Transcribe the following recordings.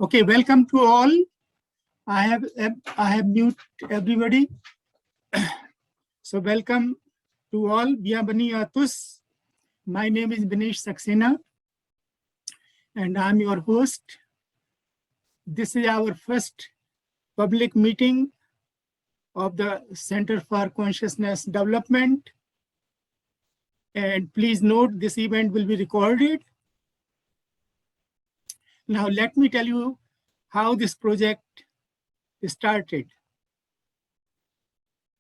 Okay, welcome to all. I have mute everybody. So welcome to all. Bienvenue à tous. My name is Benish Saxena, and I'm your host. This is our first public meeting of the Center for Consciousness Development. And please note, this event will be recorded. Now, let me tell you how this project started.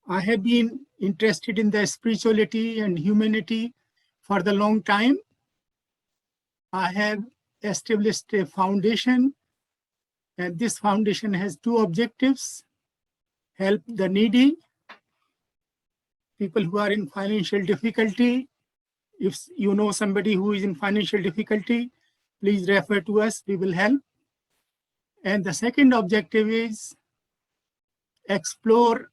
I have been interested in the spirituality and humanity for the long time. I have established a foundation, and this foundation has two objectives: help the needy, people who are in financial difficulty. If you know somebody who is in financial difficulty, please refer to us, we will help. And the second objective is explore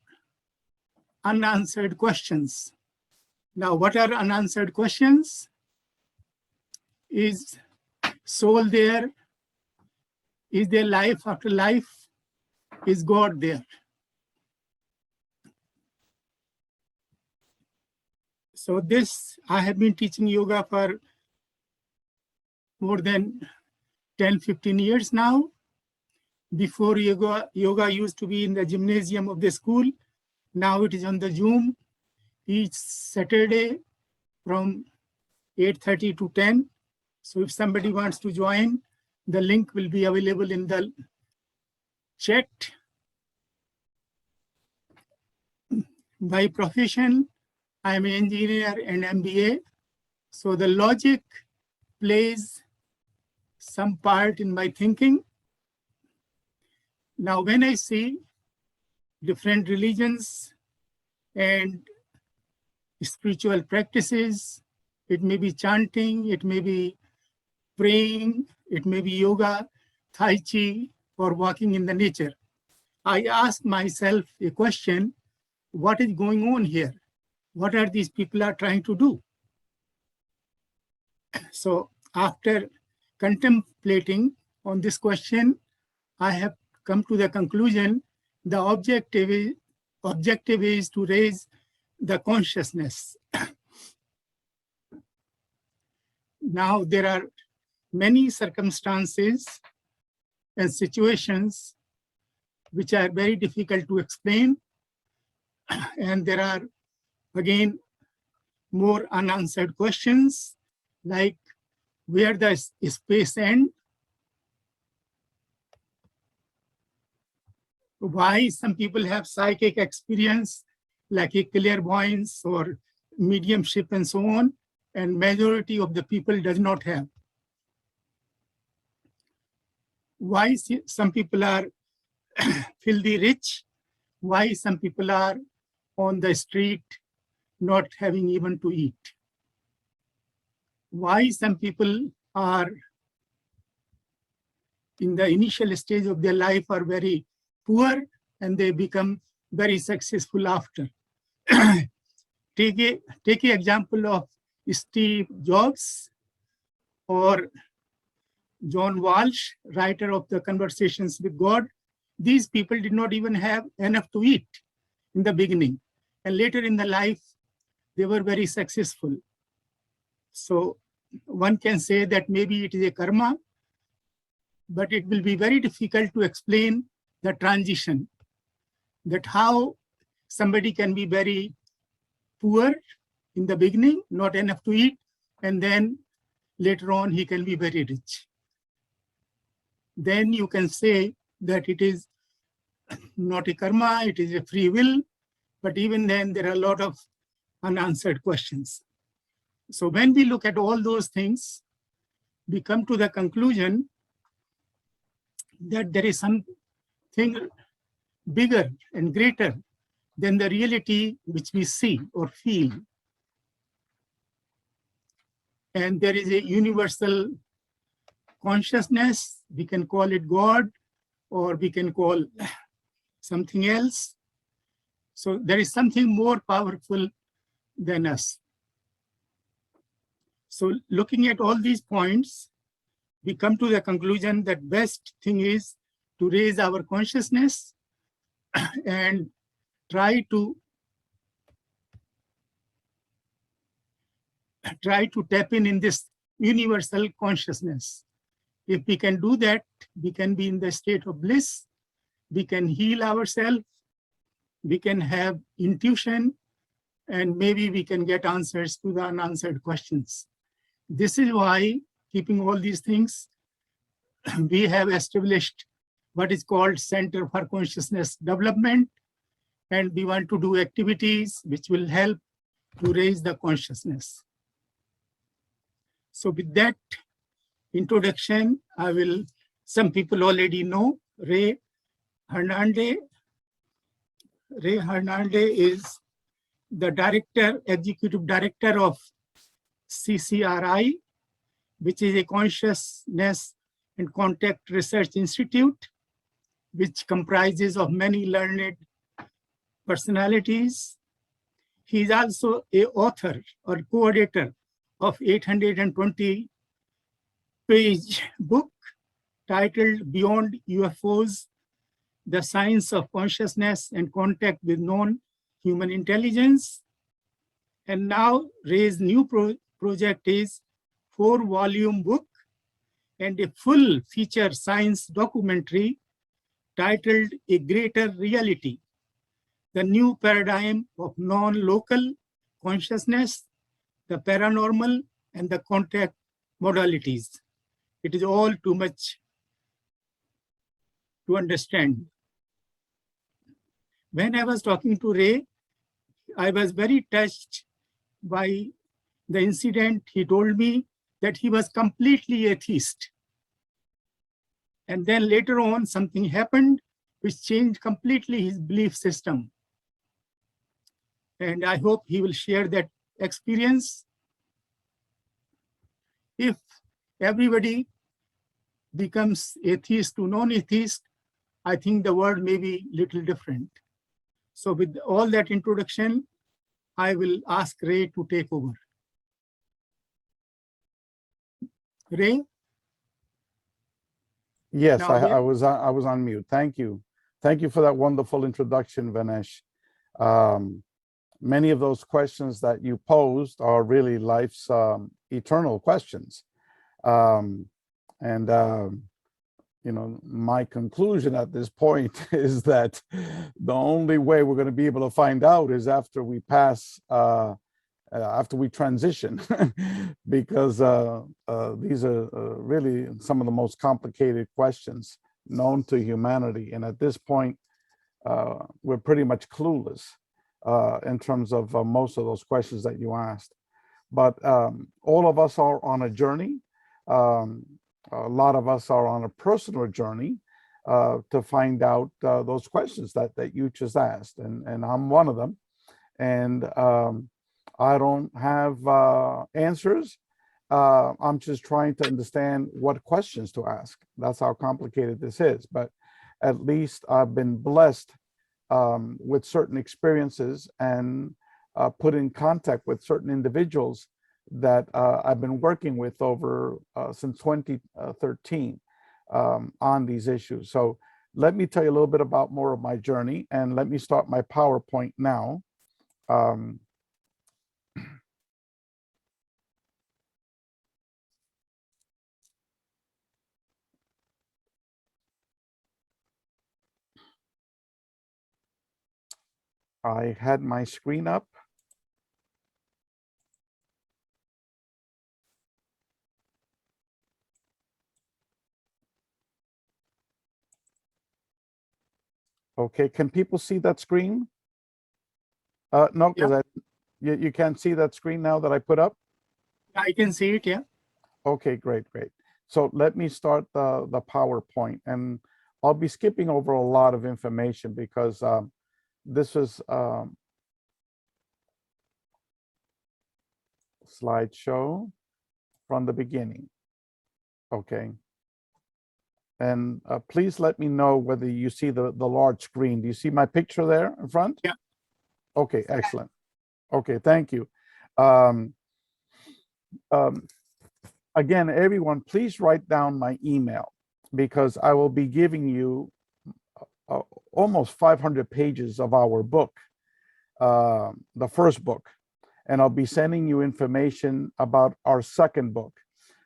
unanswered questions. Now, what are unanswered questions? Is soul there? Is there life after life? Is God there? So this, I have been teaching yoga for more than 10, 15 years now. Before yoga used to be in the gymnasium of the school. Now it is on the Zoom each Saturday from 8:30 to 10. So if somebody wants to join, the link will be available in the chat. By profession, I am an engineer and MBA. So the logic plays some part in my thinking. Now, when I see different religions and spiritual practices, it may be chanting, it may be praying, it may be yoga, Tai Chi, or walking in the nature. I ask myself a question: what is going on here? What are these people are trying to do? So after contemplating on this question, I have come to the conclusion the objective is to raise the consciousness. Now, there are many circumstances and situations which are very difficult to explain. And there are, again, more unanswered questions, like where does space end? Why some people have psychic experience, like a clairvoyance or mediumship and so on, and majority of the people does not have. Why some people are filthy rich? Why some people are on the street not having even to eat? Why some people are in the initial stage of their life are very poor and they become very successful after. Take an example of Steve Jobs or John Walsh, writer of the Conversations with God. These people did not even have enough to eat in the beginning. And later in the life, they were very successful. So one can say that maybe it is a karma, but it will be very difficult to explain the transition, that how somebody can be very poor in the beginning, not enough to eat, and then later on he can be very rich. Then you can say that it is not a karma, it is a free will, but even then there are a lot of unanswered questions. So when we look at all those things, we come to the conclusion that there is something bigger and greater than the reality which we see or feel. And there is a universal consciousness, we can call it God, or we can call something else. So there is something more powerful than us. So looking at all these points, we come to the conclusion that best thing is to raise our consciousness and try to tap in this universal consciousness. If we can do that, we can be in the state of bliss, we can heal ourselves, we can have intuition, and maybe we can get answers to the unanswered questions. This is why, keeping all these things, we have established what is called Center for Consciousness Development, and we want to do activities which will help to raise the consciousness. So with that introduction, some people already know Rey Hernandez. Rey Hernandez is the executive director of CCRI, which is a Consciousness and Contact Research Institute, which comprises of many learned personalities. He is also an author or co-editor of 820-page book titled Beyond UFOs, The Science of Consciousness and Contact with Non-Human Intelligence. And now Rey's new project is 4-volume book and a full feature science documentary titled A Greater Reality, the new paradigm of non-local consciousness, the paranormal, and the contact modalities. It is all too much to understand. When I was talking to Rey, I was very touched by the incident. He told me that he was completely atheist. And then later on, something happened which changed completely his belief system. And I hope he will share that experience. If everybody becomes atheist to non-atheist, I think the world may be a little different. So with all that introduction, I will ask Rey to take over. Rey? Yes, I was on mute. Thank you. Thank you for that wonderful introduction, Vanesh. Many of those questions that you posed are really life's eternal questions. You know, my conclusion at this point is that the only way we're going to be able to find out is after we pass, after we transition, because these are really some of the most complicated questions known to humanity. And at this point, we're pretty much clueless in terms of most of those questions that you asked. But all of us are on a journey. A lot of us are on a personal journey to find out those questions that you just asked. And I'm one of them. And I don't have answers. I'm just trying to understand what questions to ask. That's how complicated this is. But at least I've been blessed with certain experiences and put in contact with certain individuals that I've been working with over since 2013 on these issues. So let me tell you a little bit about more of my journey, and let me start my PowerPoint now. I had my screen up. Okay, can people see that screen? No, because you can't see that screen now that I put up? I can see it, yeah. Okay, great. So let me start the PowerPoint, and I'll be skipping over a lot of information because this is slideshow from the beginning. Okay. And please let me know whether you see the large screen. Do you see my picture there in front? Yeah. Okay, excellent. Okay, thank you. again, everyone, please write down my email, because I will be giving you almost 500 pages of our book, the first book, and I'll be sending you information about our second book.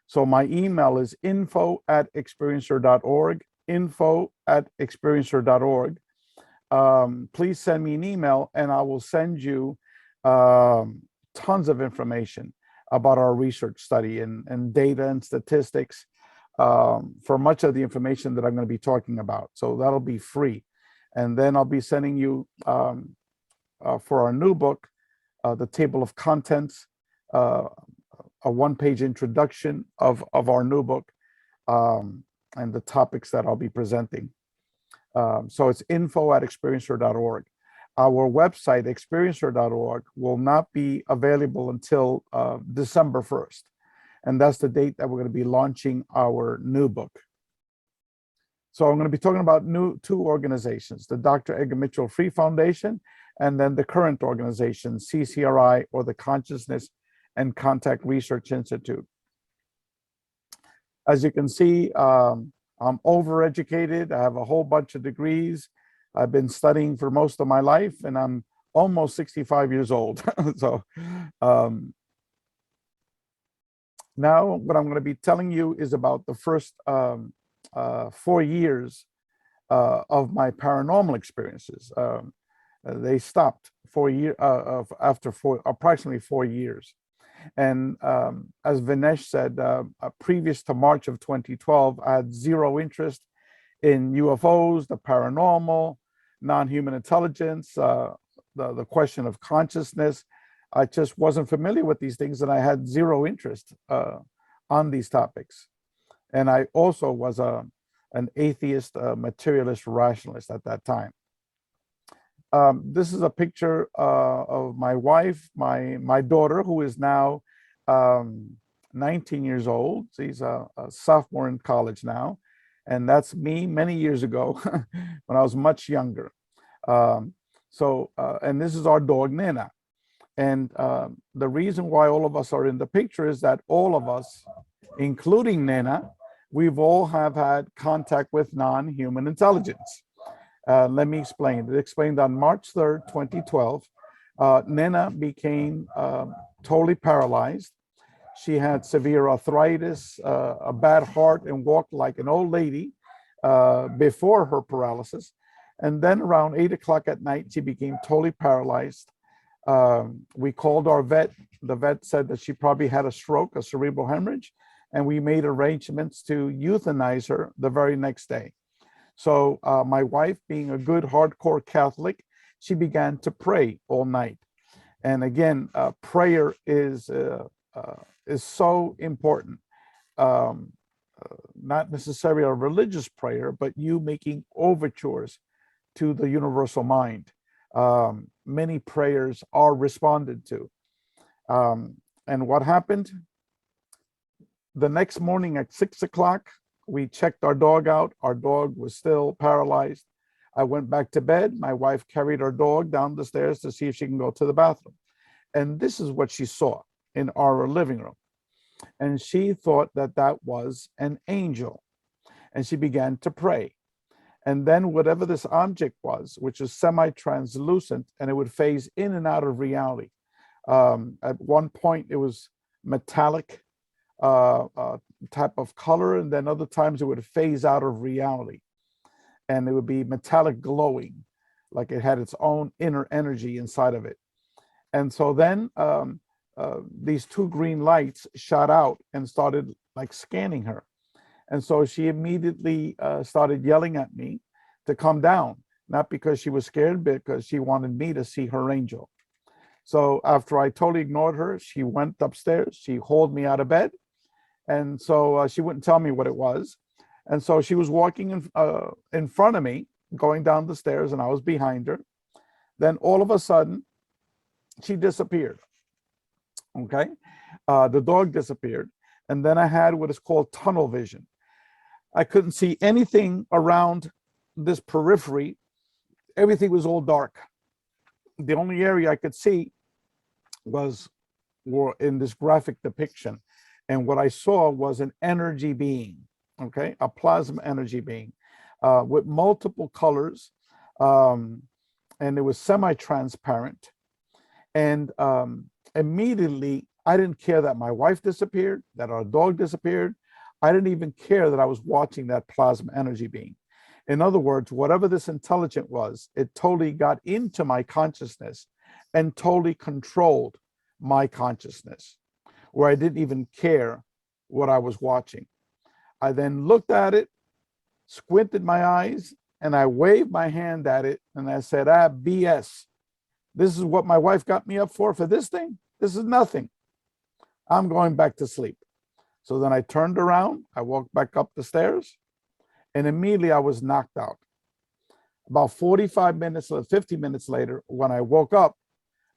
So my email is info@experiencer.org, info@experiencer.org. Please send me an email, and I will send you tons of information about our research study and data and statistics for much of the information that I'm going to be talking about. So that'll be free. And then I'll be sending you for our new book, the table of contents, a one-page introduction of our new book, and the topics that I'll be presenting. So it's info@experiencer.org. Our website, experiencer.org, will not be available until December 1st. And that's the date that we're going to be launching our new book. So I'm going to be talking about two organizations, the Dr. Edgar Mitchell Free Foundation, and then the current organization, CCRI, or the Consciousness and Contact Research Institute. As you can see, I'm overeducated. I have a whole bunch of degrees. I've been studying for most of my life, and I'm almost 65 years old. So now what I'm going to be telling you is about the first 4 years of my paranormal experiences. They stopped after approximately 4 years. And as Vinesh said, previous to March of 2012, I had zero interest in UFOs, the paranormal, non-human intelligence, the question of consciousness. I just wasn't familiar with these things, and I had zero interest on these topics. And I also was an atheist, materialist rationalist at that time. This is a picture of my wife, my daughter, who is now 19 years old. She's a sophomore in college now. And that's me many years ago when I was much younger. And this is our dog, Nena. And the reason why all of us are in the picture is that all of us, including Nena, we've all have had contact with non-human intelligence. Let me explain. It explained on March 3rd, 2012, Nena became totally paralyzed. She had severe arthritis, a bad heart, and walked like an old lady before her paralysis. And then around 8 o'clock at night, she became totally paralyzed. We called our vet. The vet said that she probably had a stroke, a cerebral hemorrhage, and we made arrangements to euthanize her the very next day. So my wife, being a good hardcore Catholic, she began to pray all night. And again, prayer is so important. Not necessarily a religious prayer, but you making overtures to the universal mind. Many prayers are responded to. And what happened? The next morning at 6 o'clock, we checked our dog out. Our dog was still paralyzed. I went back to bed. My wife carried our dog down the stairs to see if she can go to the bathroom. And this is what she saw in our living room. And she thought that that was an angel. And she began to pray. And then whatever this object was, which is semi-translucent, and it would phase in and out of reality. At one point, it was metallic type of color, and then other times it would phase out of reality. And it would be metallic glowing, like it had its own inner energy inside of it. And so then these two green lights shot out and started like scanning her. And so she immediately started yelling at me to come down, not because she was scared, but because she wanted me to see her angel. So after I totally ignored her, she went upstairs, she hauled me out of bed. And so she wouldn't tell me what it was. And so she was walking in front of me, going down the stairs, and I was behind her. Then all of a sudden, she disappeared. Okay. The dog disappeared. And then I had what is called tunnel vision. I couldn't see anything around this periphery. Everything was all dark. The only area I could see was in this graphic depiction. And what I saw was an energy being, okay, a plasma energy being with multiple colors. And it was semi-transparent. And immediately, I didn't care that my wife disappeared, that our dog disappeared. I didn't even care that I was watching that plasma energy being. In other words, whatever this intelligent was, it totally got into my consciousness and totally controlled my consciousness, where I didn't even care what I was watching. I then looked at it, squinted my eyes, and I waved my hand at it, and I said, BS. This is what my wife got me up for this thing? This is nothing. I'm going back to sleep. So then I turned around, I walked back up the stairs, and immediately I was knocked out. About 45 minutes, 50 minutes later, when I woke up,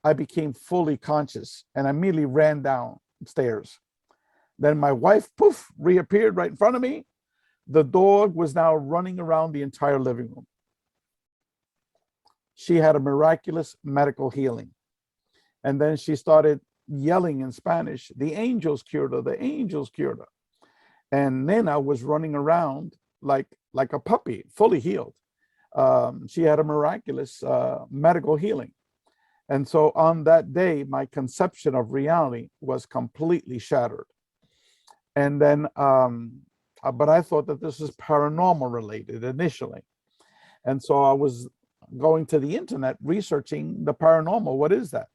I became fully conscious and immediately ran downstairs. Then my wife, poof, reappeared right in front of me. The dog was now running around the entire living room. She had a miraculous medical healing. And then she started yelling in Spanish, the angels cured her, the angels cured her. And Nena was running around like a puppy, fully healed. She had a miraculous medical healing. And so on that day, my conception of reality was completely shattered. And then, but I thought that this was paranormal related initially. And so I was going to the internet, researching the paranormal. What is that?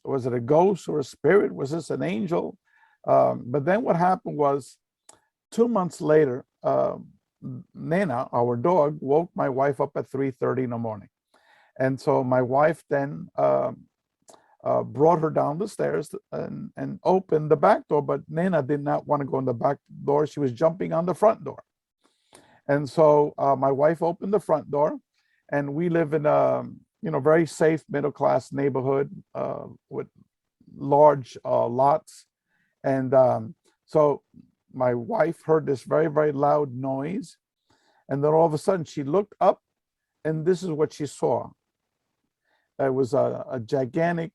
Was it a ghost or a spirit? Was this an angel? But then what happened was 2 months later, Nena, our dog, woke my wife up at 3:30 in the morning. And so my wife then brought her down the stairs and opened the back door, but Nena did not want to go in the back door. She was jumping on the front door. And so my wife opened the front door, and we live in a very safe middle-class neighborhood with large lots. And so my wife heard this very, very loud noise. And then all of a sudden she looked up, and this is what she saw. It was a gigantic,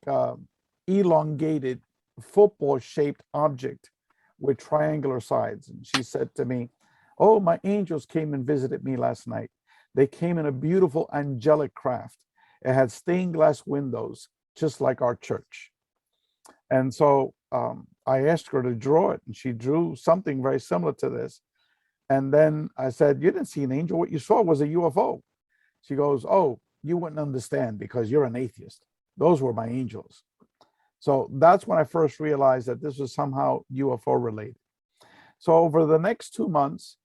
elongated, football-shaped object with triangular sides. And she said to me, "Oh, my angels came and visited me last night. They came in a beautiful angelic craft. It had stained glass windows, just like our church." And so I asked her to draw it, and she drew something very similar to this. And then I said, "You didn't see an angel. What you saw was a UFO." She goes, "Oh, you wouldn't understand because you're an atheist. Those were my angels." So that's when I first realized that this was somehow UFO related. So over the next 2 months,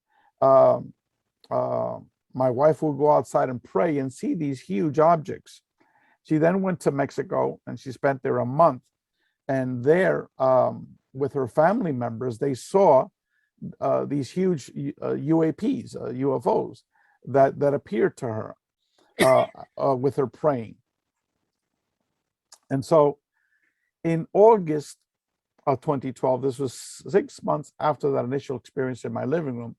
my wife would go outside and pray and see these huge objects. She then went to Mexico, and she spent there a month. And there, with her family members, they saw these huge UAPs, UFOs, that appeared to her with her praying. And so in August of 2012, this was 6 months after that initial experience in my living room,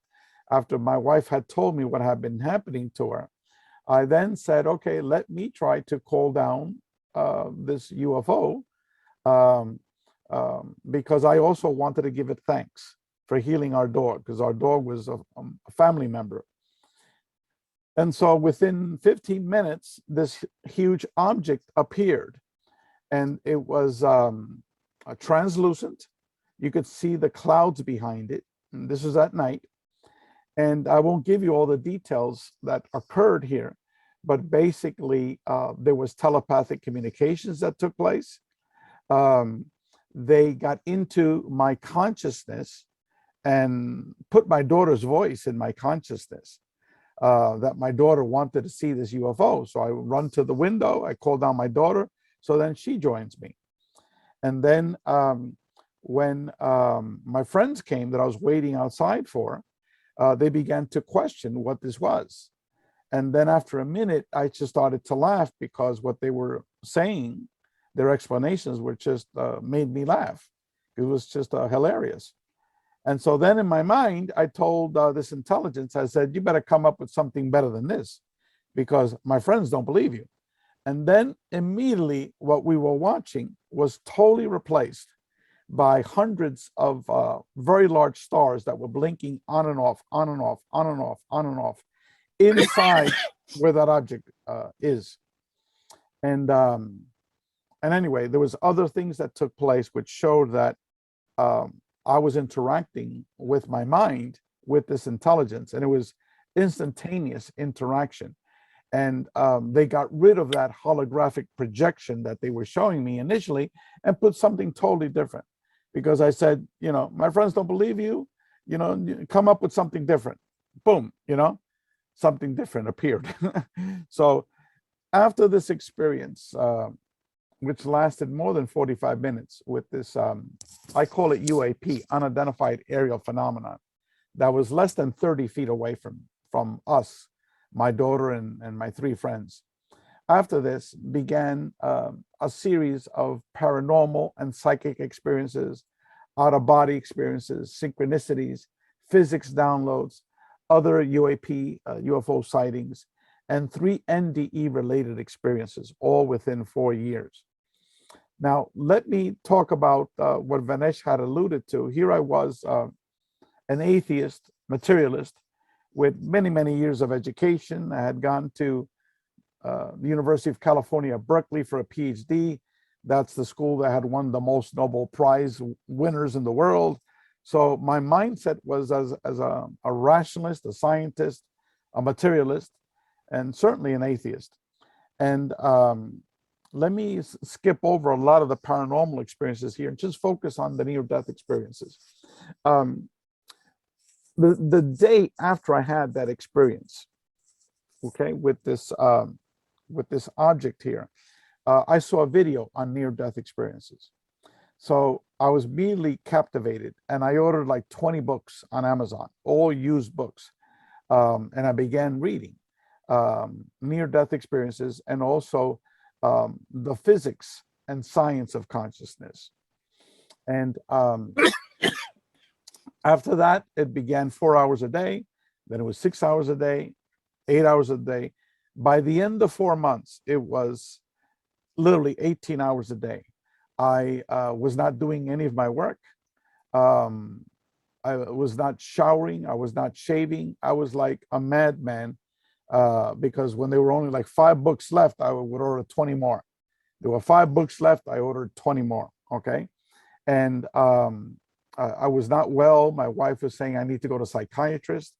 after my wife had told me what had been happening to her, I then said, okay, let me try to call down this UFO because I also wanted to give it thanks for healing our dog, because our dog was a family member. And so within 15 minutes, this huge object appeared, and it was translucent. You could see the clouds behind it. And this was at night. And I won't give you all the details that occurred here, but basically there was telepathic communications that took place. They got into my consciousness and put my daughter's voice in my consciousness, that my daughter wanted to see this UFO. So I run to the window, I call down my daughter, so then she joins me. And then when my friends came that I was waiting outside for, they began to question what this was. And then after a minute, I just started to laugh because what they were saying, their explanations were just made me laugh. It was just hilarious. And so then in my mind, I told this intelligence, I said, you better come up with something better than this because my friends don't believe you. And then immediately what we were watching was totally replaced by hundreds of very large stars that were blinking on and off, on and off, on and off, on and off, inside where that object is. And anyway, there was other things that took place which showed that I was interacting with my mind with this intelligence, and it was instantaneous interaction. And they got rid of that holographic projection that they were showing me initially and put something totally different. Because I said, you know, my friends don't believe you, you know, come up with something different. Boom, you know, something different appeared. So after this experience, which lasted more than 45 minutes with this, I call it UAP, unidentified aerial phenomenon, that was less than 30 feet away from us, my daughter and my three friends. After this began a series of paranormal and psychic experiences, out-of-body experiences, synchronicities, physics downloads, other UAP, UFO sightings, and 3 NDE-related experiences, all within 4 years. Now, let me talk about what Vanesh had alluded to. Here I was, an atheist, materialist, with many, many years of education. I had gone to the University of California, Berkeley for a Ph.D. That's the school that had won the most Nobel Prize winners in the world. So my mindset was as a rationalist, a scientist, a materialist, and certainly an atheist. And let me skip over a lot of the paranormal experiences here and just focus on the near-death experiences. The day after I had that experience, okay, with this object here, I saw a video on near-death experiences. So I was immediately captivated, and I ordered like 20 books on Amazon, all used books, and I began reading near-death experiences and also the physics and science of consciousness. And after that, it began 4 hours a day, then it was 6 hours a day, 8 hours a day. By the end of 4 months, it was literally 18 hours a day. I was not doing any of my work. I was not showering. I was not shaving. I was like a madman because when there were only like 5 books left, I would order 20 more. There were 5 books left. I ordered 20 more. Okay. And I was not well. My wife was saying I need to go to a psychiatrist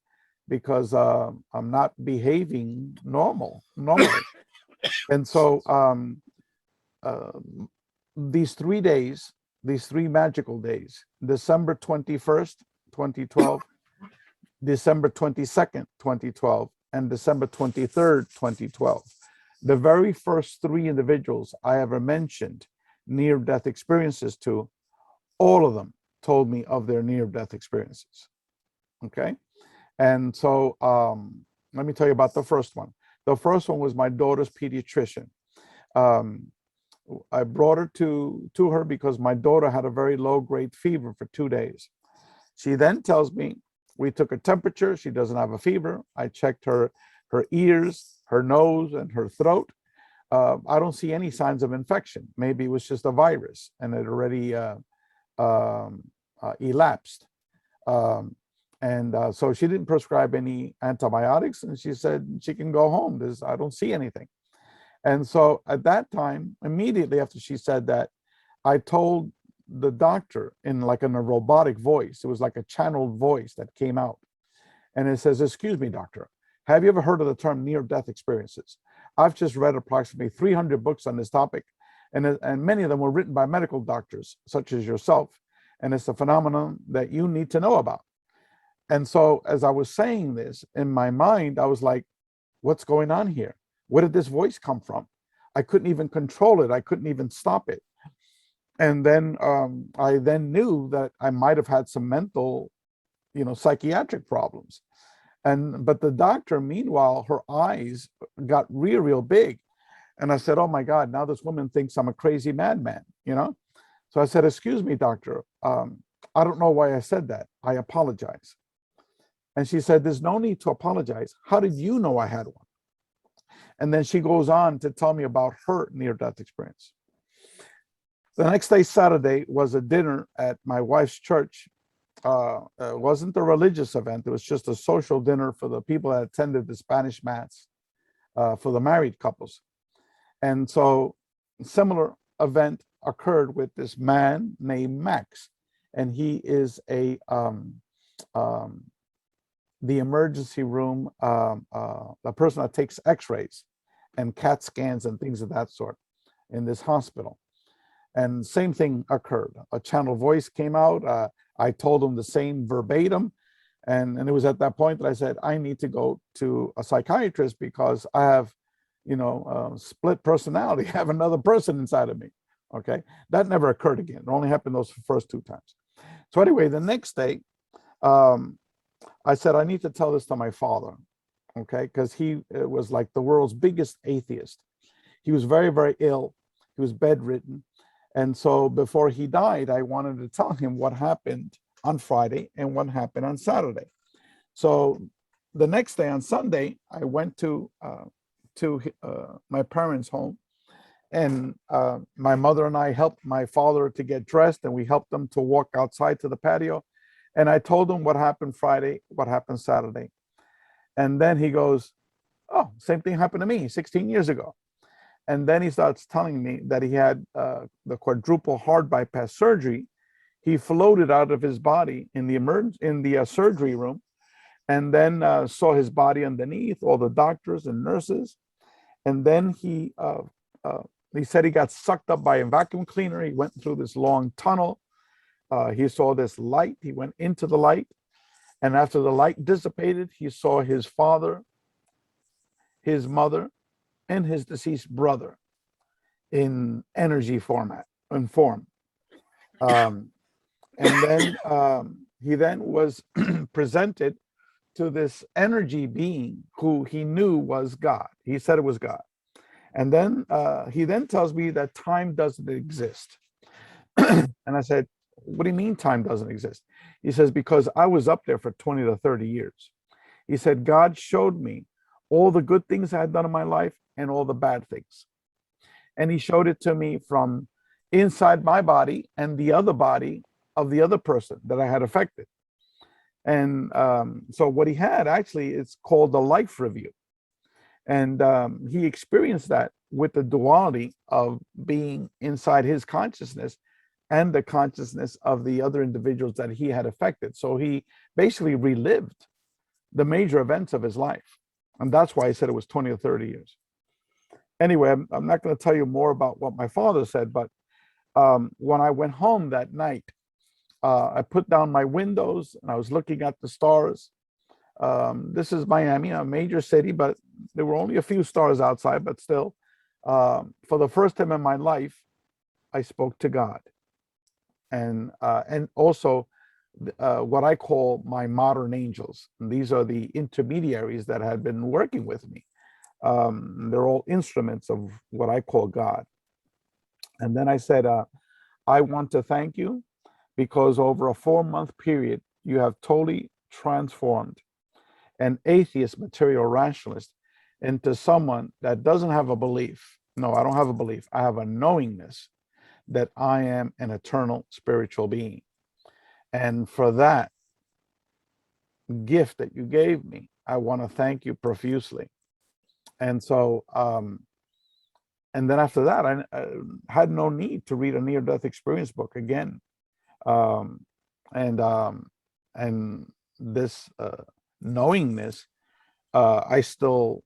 because I'm not behaving normally. And so these 3 days, these 3 magical days, December 21st, 2012, December 22nd, 2012, and December 23rd, 2012, the very first 3 individuals I ever mentioned near-death experiences to, all of them told me of their near-death experiences. Okay. And so let me tell you about the first one. The first one was my daughter's pediatrician. I brought her to her because my daughter had a very low-grade fever for 2 days. She then tells me, we took her temperature. She doesn't have a fever. I checked her ears, her nose, and her throat. I don't see any signs of infection. Maybe it was just a virus and it already elapsed. So she didn't prescribe any antibiotics, and she said she can go home. I don't see anything. And so at that time, immediately after she said that, I told the doctor in like a robotic voice, it was like a channeled voice that came out. And it says, excuse me, doctor, have you ever heard of the term near-death experiences? I've just read approximately 300 books on this topic, and many of them were written by medical doctors, such as yourself. And it's a phenomenon that you need to know about. And so as I was saying this, in my mind, I was like, what's going on here? Where did this voice come from? I couldn't even control it. I couldn't even stop it. And then I then knew that I might have had some mental, psychiatric problems. But the doctor, meanwhile, her eyes got real big. And I said, oh my God, now this woman thinks I'm a crazy madman, So I said, excuse me, doctor. I don't know why I said that. I apologize. And she said, there's no need to apologize. How did you know I had one? And then she goes on to tell me about her near-death experience. The next day, Saturday, was a dinner at my wife's church. It wasn't a religious event. It was just a social dinner for the people that attended the Spanish Mass for the married couples. And so similar event occurred with this man named Max. And he is the emergency room, the person that takes x-rays and CAT scans and things of that sort in this hospital. And same thing occurred. A channel voice came out. I told him the same verbatim. And it was at that point that I said, I need to go to a psychiatrist because I have, split personality. I have another person inside of me. Okay. That never occurred again. It only happened those first 2 times. So anyway, the next day, I said, I need to tell this to my father. Okay. Because he was like the world's biggest atheist. He was very, very ill. He was bedridden. And so before he died, I wanted to tell him what happened on Friday and what happened on Saturday. So the next day on Sunday, I went to my parents' home, and my mother and I helped my father to get dressed, and we helped him to walk outside to the patio. And I told him what happened Friday, what happened Saturday. And then he goes, oh, same thing happened to me 16 years ago. And then he starts telling me that he had the quadruple heart bypass surgery. He floated out of his body in the surgery room, and then saw his body underneath, all the doctors and nurses. And then he said he got sucked up by a vacuum cleaner. He went through this long tunnel. He saw this light. He went into the light. And after the light dissipated, he saw his father, his mother, and his deceased brother in energy form. And then he then was presented to this energy being who he knew was God. He said it was God. And then he then tells me that time doesn't exist. And I said, what do you mean time doesn't exist? He says, because I was up there for 20 to 30 years. He said, God showed me all the good things I had done in my life and all the bad things. And he showed it to me from inside my body and the other body of the other person that I had affected. And so what he had actually is called the life review. And he experienced that with the duality of being inside his consciousness and the consciousness of the other individuals that he had affected. So he basically relived the major events of his life. And that's why I said it was 20 or 30 years. Anyway, I'm not going to tell you more about what my father said, but when I went home that night, I put down my windows and I was looking at the stars. This is Miami, a major city, but there were only a few stars outside, but still, for the first time in my life, I spoke to God. And also what I call my modern angels. And these are the intermediaries that had been working with me. They're all instruments of what I call God. And then I said, I want to thank you because over a 4-month period, you have totally transformed an atheist material rationalist into someone that doesn't have a belief. No, I don't have a belief. I have a knowingness that I am an eternal spiritual being. And for that gift that you gave me, I want to thank you profusely. And so, and then after that, I had no need to read a near-death experience book again. And this knowingness, I still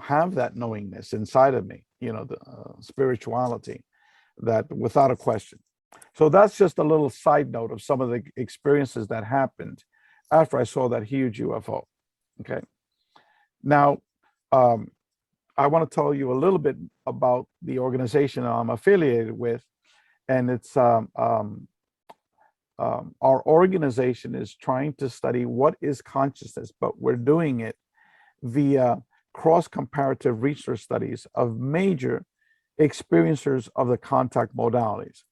have that knowingness inside of me, the spirituality, that without a question. So that's just a little side note of some of the experiences that happened after I saw that huge UFO. Okay. Now, I want to tell you a little bit about the organization I'm affiliated with, and it's our organization is trying to study what is consciousness, but we're doing it via cross-comparative research studies of major experiencers of the contact modalities.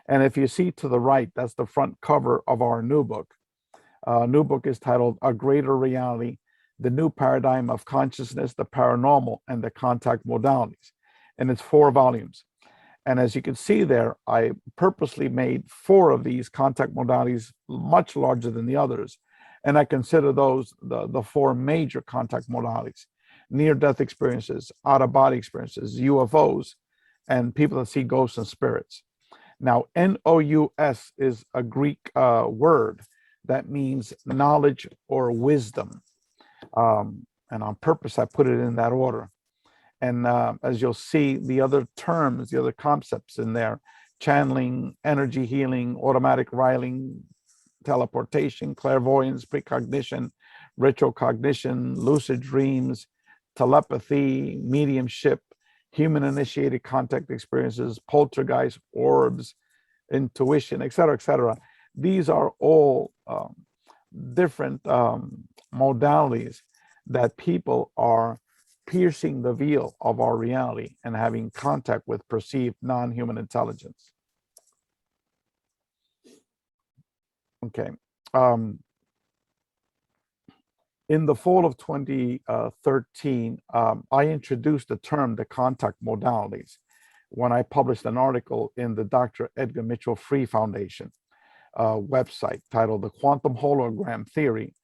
And if you see to the right, that's the front cover of our new book. New book is titled A Greater Reality, the New Paradigm of Consciousness, the Paranormal, and the Contact Modalities. And it's 4 volumes. And as you can see there, I purposely made 4 of these contact modalities much larger than the others. And I consider those the 4 major contact modalities: near-death experiences, out-of-body experiences, UFOs, and people that see ghosts and spirits. Now, NOUS is a Greek word that means knowledge or wisdom. And on purpose, I put it in that order. And as you'll see, the other terms, the other concepts in there: channeling, energy healing, automatic writing, teleportation, clairvoyance, precognition, retrocognition, lucid dreams, telepathy, mediumship, human-initiated contact experiences, poltergeist, orbs, intuition, etc., etc. These are all different modalities that people are piercing the veil of our reality and having contact with perceived non-human intelligence. Okay. In the fall of 2013, I introduced the term the contact modalities when I published an article in the Dr. Edgar Mitchell Free Foundation website titled "The Quantum Hologram Theory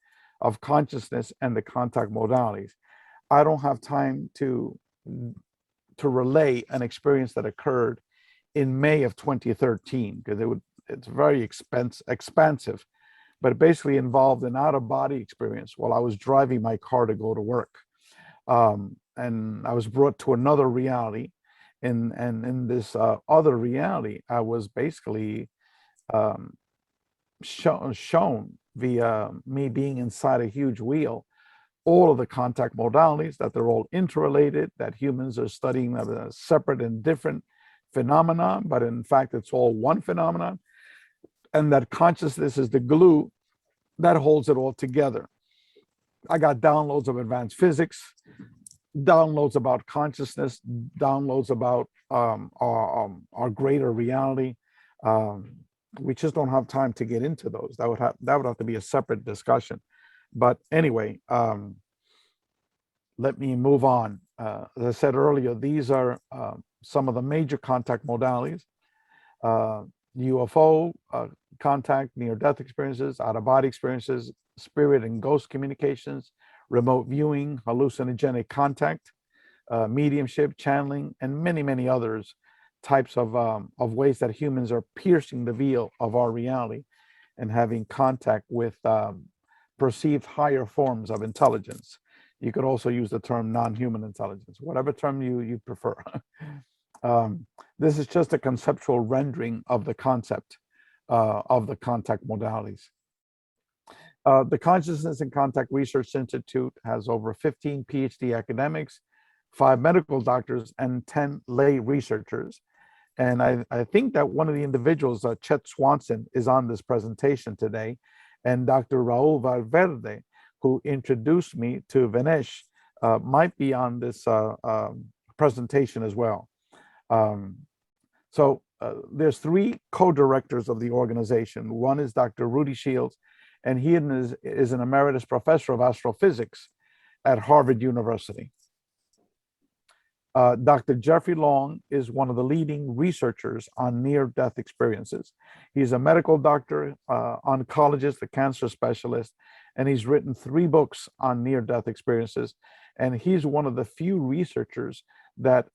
of Consciousness and the Contact Modalities." I don't have time to relay an experience that occurred in May of 2013 because it's very expansive, but it basically involved an out-of-body experience while I was driving my car to go to work. And I was brought to another reality. And in this other reality, I was basically shown via me being inside a huge wheel all of the contact modalities, that they're all interrelated, that humans are studying a separate and different phenomenon, but in fact, it's all one phenomenon, and that consciousness is the glue that holds it all together. I got downloads of advanced physics, downloads about consciousness, downloads about our greater reality. We just don't have time to get into those. That would have to be a separate discussion. But anyway, let me move on. As I said earlier, these are some of the major contact modalities: UFO contact, near-death experiences, out-of-body experiences, spirit and ghost communications, remote viewing, hallucinogenic contact, mediumship, channeling, and many, many others types of ways that humans are piercing the veil of our reality and having contact with perceived higher forms of intelligence. You could also use the term non-human intelligence, whatever term you prefer. This is just a conceptual rendering of the concept of the contact modalities. The Consciousness and Contact Research Institute has over 15 Ph.D. academics, 5 medical doctors, and 10 lay researchers. And I think that one of the individuals, Chet Swanson, is on this presentation today. And Dr. Raul Valverde, who introduced me to Vinesh, might be on this presentation as well. There's 3 co-directors of the organization. One is Dr. Rudy Shields, and he is an emeritus professor of astrophysics at Harvard University. Dr. Jeffrey Long is one of the leading researchers on near-death experiences. He's a medical doctor, oncologist, a cancer specialist, and he's written 3 books on near-death experiences. And he's one of the few researchers that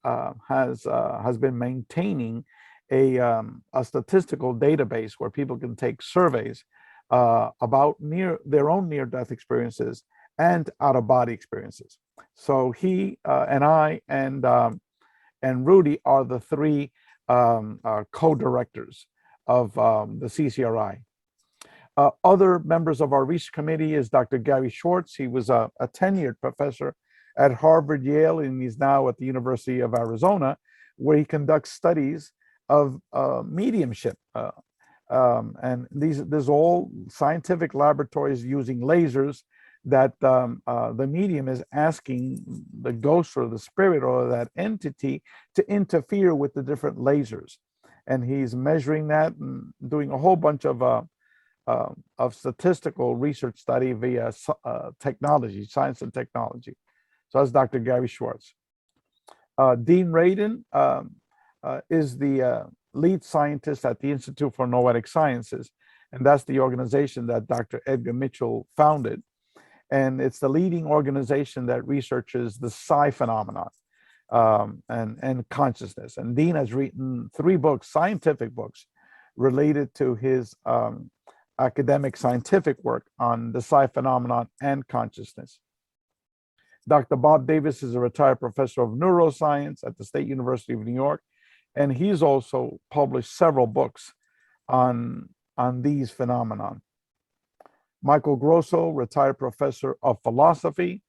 has been maintaining a statistical database where people can take surveys about their own near-death experiences and out-of-body experiences. So he and I and Rudy are the 3 co-directors of the CCRI. Other members of our research committee is Dr. Gary Schwartz. He was a tenured professor at Harvard, Yale, and he's now at the University of Arizona, where he conducts studies of mediumship. And there's all scientific laboratories using lasers that the medium is asking the ghost or the spirit or that entity to interfere with the different lasers. And he's measuring that and doing a whole bunch of statistical research study via technology, science and technology. So that's Dr. Gary Schwartz. Dean Radin is the lead scientist at the Institute for Noetic Sciences, and that's the organization that Dr. Edgar Mitchell founded. And it's the leading organization that researches the psi phenomenon and consciousness. And Dean has written 3 books, scientific books, related to his academic scientific work on the psi phenomenon and consciousness. Dr. Bob Davis is a retired professor of neuroscience at the State University of New York, and he's also published several books on these phenomenon. Michael Grosso, retired professor of philosophy.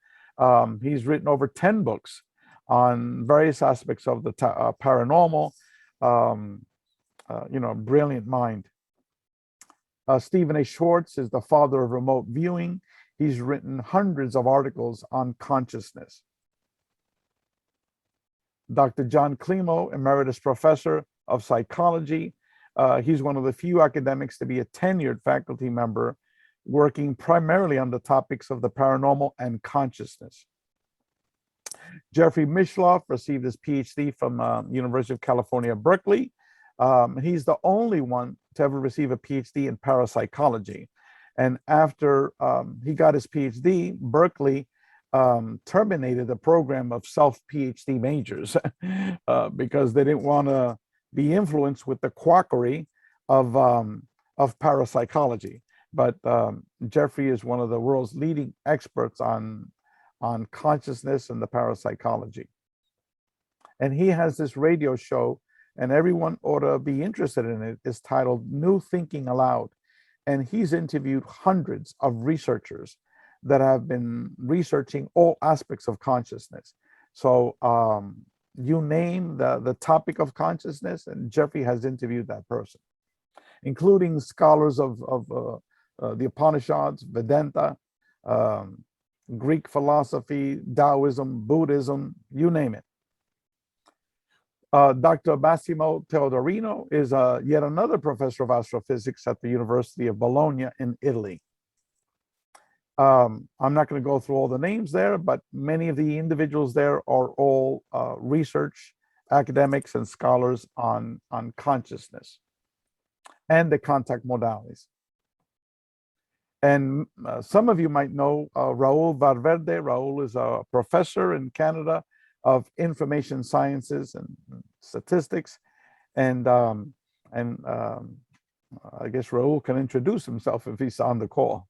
He's written over 10 books on various aspects of the paranormal. Brilliant mind. Stephen A. Schwartz is the father of remote viewing. He's written hundreds of articles on consciousness. Dr. John Klimo, emeritus professor of psychology. He's one of the few academics to be a tenured faculty member working primarily on the topics of the paranormal and consciousness. Jeffrey Mishloff received his Ph.D. from University of California, Berkeley. He's the only one to ever receive a Ph.D. in parapsychology. And after he got his Ph.D., Berkeley terminated the program of self-Ph.D. majors because they didn't want to be influenced with the quackery of parapsychology. But Jeffrey is one of the world's leading experts on consciousness and the parapsychology. And he has this radio show, and everyone ought to be interested in it. It's titled New Thinking Aloud. And he's interviewed hundreds of researchers that have been researching all aspects of consciousness. So you name the topic of consciousness, and Jeffrey has interviewed that person, including scholars of the Upanishads, Vedanta, Greek philosophy, Taoism, Buddhism, you name it. Dr. Massimo Teodorino is yet another professor of astrophysics at the University of Bologna in Italy. I'm not going to go through all the names there, but many of the individuals there are all research academics and scholars on consciousness and the contact modalities. And some of you might know Raul Valverde. Raul is a professor in Canada of information sciences and statistics. And I guess Raul can introduce himself if he's on the call.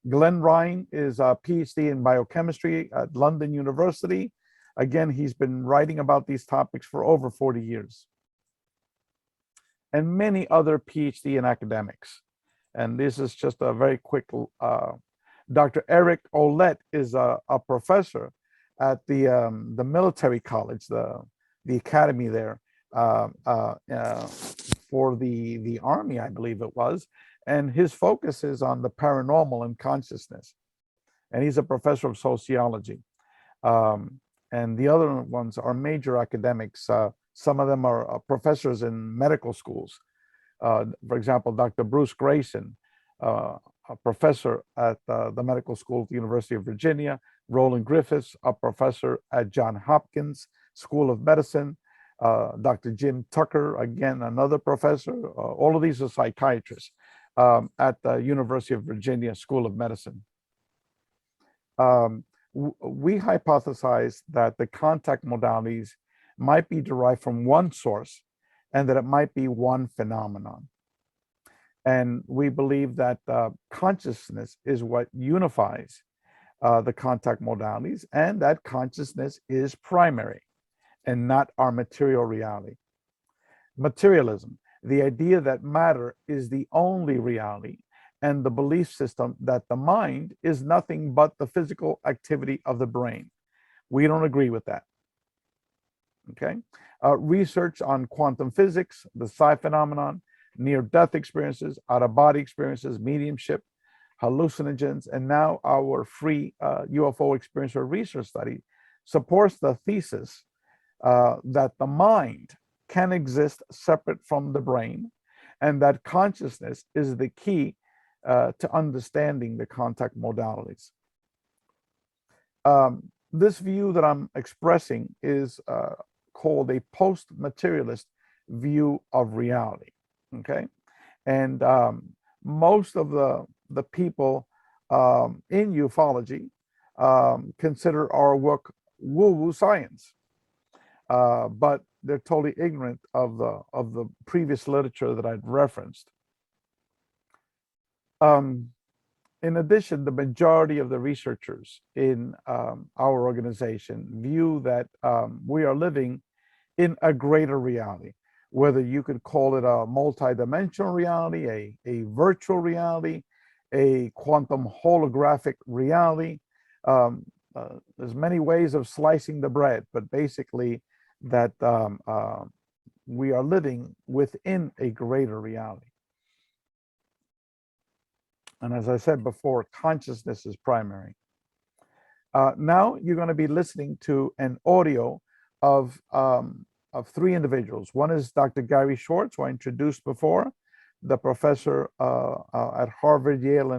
Glenn Ryan is a PhD in biochemistry at London University. Again, he's been writing about these topics for over 40 years. And many other PhD in academics. And this is just a very quick, Dr. Eric Olet is a professor at the military college, the academy there for the Army, I believe it was. And his focus is on the paranormal and consciousness. And he's a professor of sociology. And the other ones are major academics. Some of them are professors in medical schools. For example, Dr. Bruce Grayson, a professor at the medical school at the University of Virginia. Roland Griffiths, a professor at Johns Hopkins School of Medicine. Dr. Jim Tucker, again, another professor. All of these are psychiatrists at the University of Virginia School of Medicine. We hypothesize that the contact modalities might be derived from one source and that it might be one phenomenon. And we believe that consciousness is what unifies the contact modalities, and that consciousness is primary and not our material reality. Materialism, the idea that matter is the only reality, and the belief system that the mind is nothing but the physical activity of the brain. We don't agree with that. Okay. Research on quantum physics, the psi phenomenon, near-death experiences, out-of-body experiences, mediumship, hallucinogens, and now our free UFO experiencer research study supports the thesis that the mind can exist separate from the brain, and that consciousness is the key to understanding the contact modalities. This view that I'm expressing is called a post-materialist view of reality. Okay, and most of the people in ufology consider our work woo-woo science, but they're totally ignorant of the previous literature that I'd referenced. In addition, the majority of the researchers in our organization view that we are living in a greater reality, whether you could call it a multi-dimensional reality, a virtual reality, a quantum holographic reality. There's many ways of slicing the bread, but basically that we are living within a greater reality. And as I said before, consciousness is primary. Now you're going to be listening to an audio of three individuals. One is Dr. Gary Schwartz, who I introduced before, the professor at Harvard, Yale,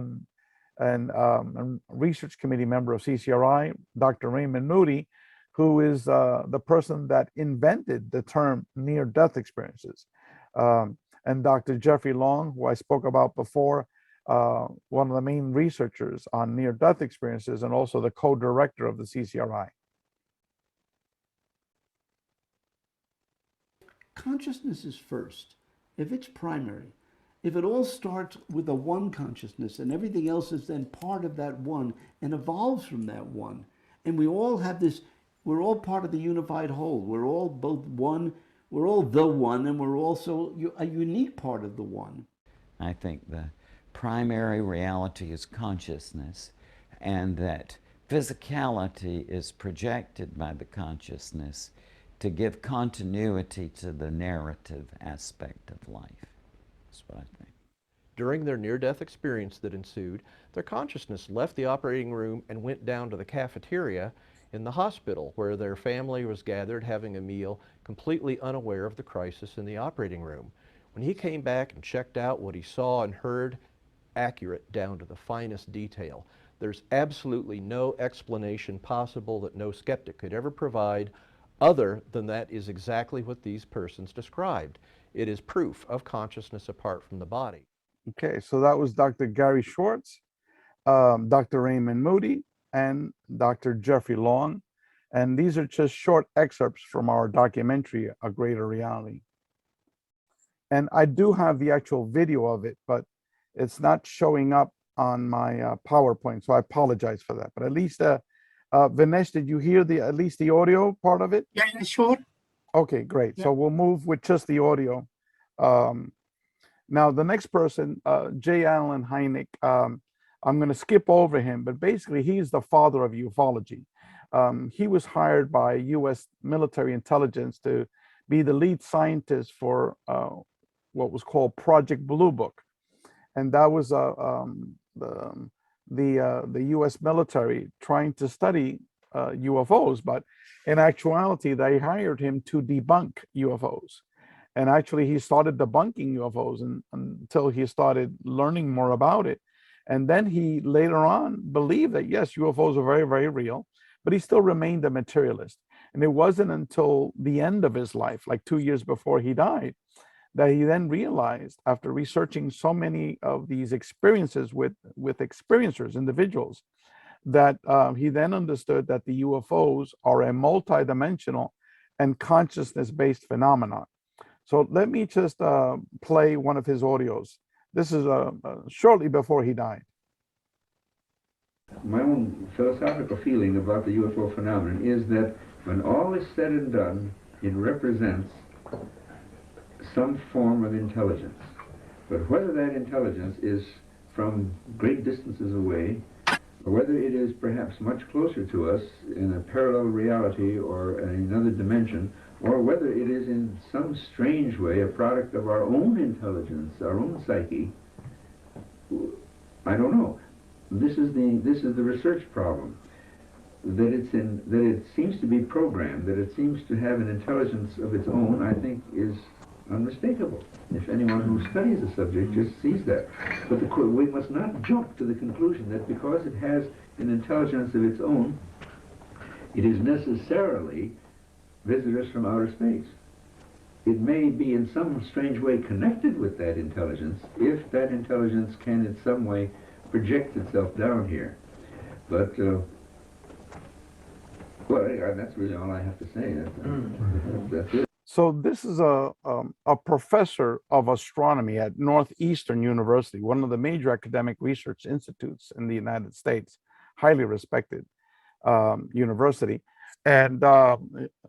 and research committee member of CCRI, Dr. Raymond Moody, who is the person that invented the term near-death experiences, and Dr. Jeffrey Long, who I spoke about before, one of the main researchers on near-death experiences and also the co-director of the CCRI. Consciousness is first. If it's primary, if it all starts with a one consciousness and everything else is then part of that one and evolves from that one, and we all have this, we're all part of the unified whole. We're all both one, we're all the one, and we're also a unique part of the one. I think the primary reality is consciousness, and that physicality is projected by the consciousness to give continuity to the narrative aspect of life. That's what I think. During their near-death experience that ensued, their consciousness left the operating room and went down to the cafeteria in the hospital, where their family was gathered having a meal, completely unaware of the crisis in the operating room. When he came back and checked out what he saw and heard, accurate down to the finest detail. There's absolutely no explanation possible that no skeptic could ever provide other than that is exactly what these persons described. It is proof of consciousness apart from the body. Okay, so that was Dr. Gary Schwartz, Dr. Raymond Moody, and Dr. Jeffrey Long. And these are just short excerpts from our documentary, A Greater Reality. And I do have the actual video of it, but it's not showing up on my PowerPoint, so I apologize for that. But at least, Vinesh, did you hear at least the audio part of it? Yeah, sure. Okay, great. Yeah. So we'll move with just the audio. Now, the next person, J. Allen Hynek, I'm going to skip over him, but basically he's the father of ufology. He was hired by US military intelligence to be the lead scientist for what was called Project Blue Book. And that was the US military trying to study UFOs, but in actuality, they hired him to debunk UFOs. And actually, he started debunking UFOs until he started learning more about it. And then he later on believed that, yes, UFOs are very, very real, but he still remained a materialist. And it wasn't until the end of his life, like 2 years before he died, that he then realized, after researching so many of these experiences with experiencers, individuals, that he then understood that the UFOs are a multidimensional and consciousness-based phenomenon. So let me just play one of his audios. This is shortly before he died. My own philosophical feeling about the UFO phenomenon is that when all is said and done, it represents some form of intelligence. But whether that intelligence is from great distances away, or whether it is perhaps much closer to us in a parallel reality or in another dimension, or whether it is in some strange way a product of our own intelligence, our own psyche, I don't know. This is the research problem. That it seems to be programmed, that it seems to have an intelligence of its own, I think is unmistakable. If anyone who studies the subject just sees that. But we must not jump to the conclusion that because it has an intelligence of its own, it is necessarily visitors from outer space. It may be in some strange way connected with that intelligence, if that intelligence can in some way project itself down here. But, well, anyway, that's really all I have to say. That's it. So this is a professor of astronomy at Northeastern University, one of the major academic research institutes in the United States, highly respected university. And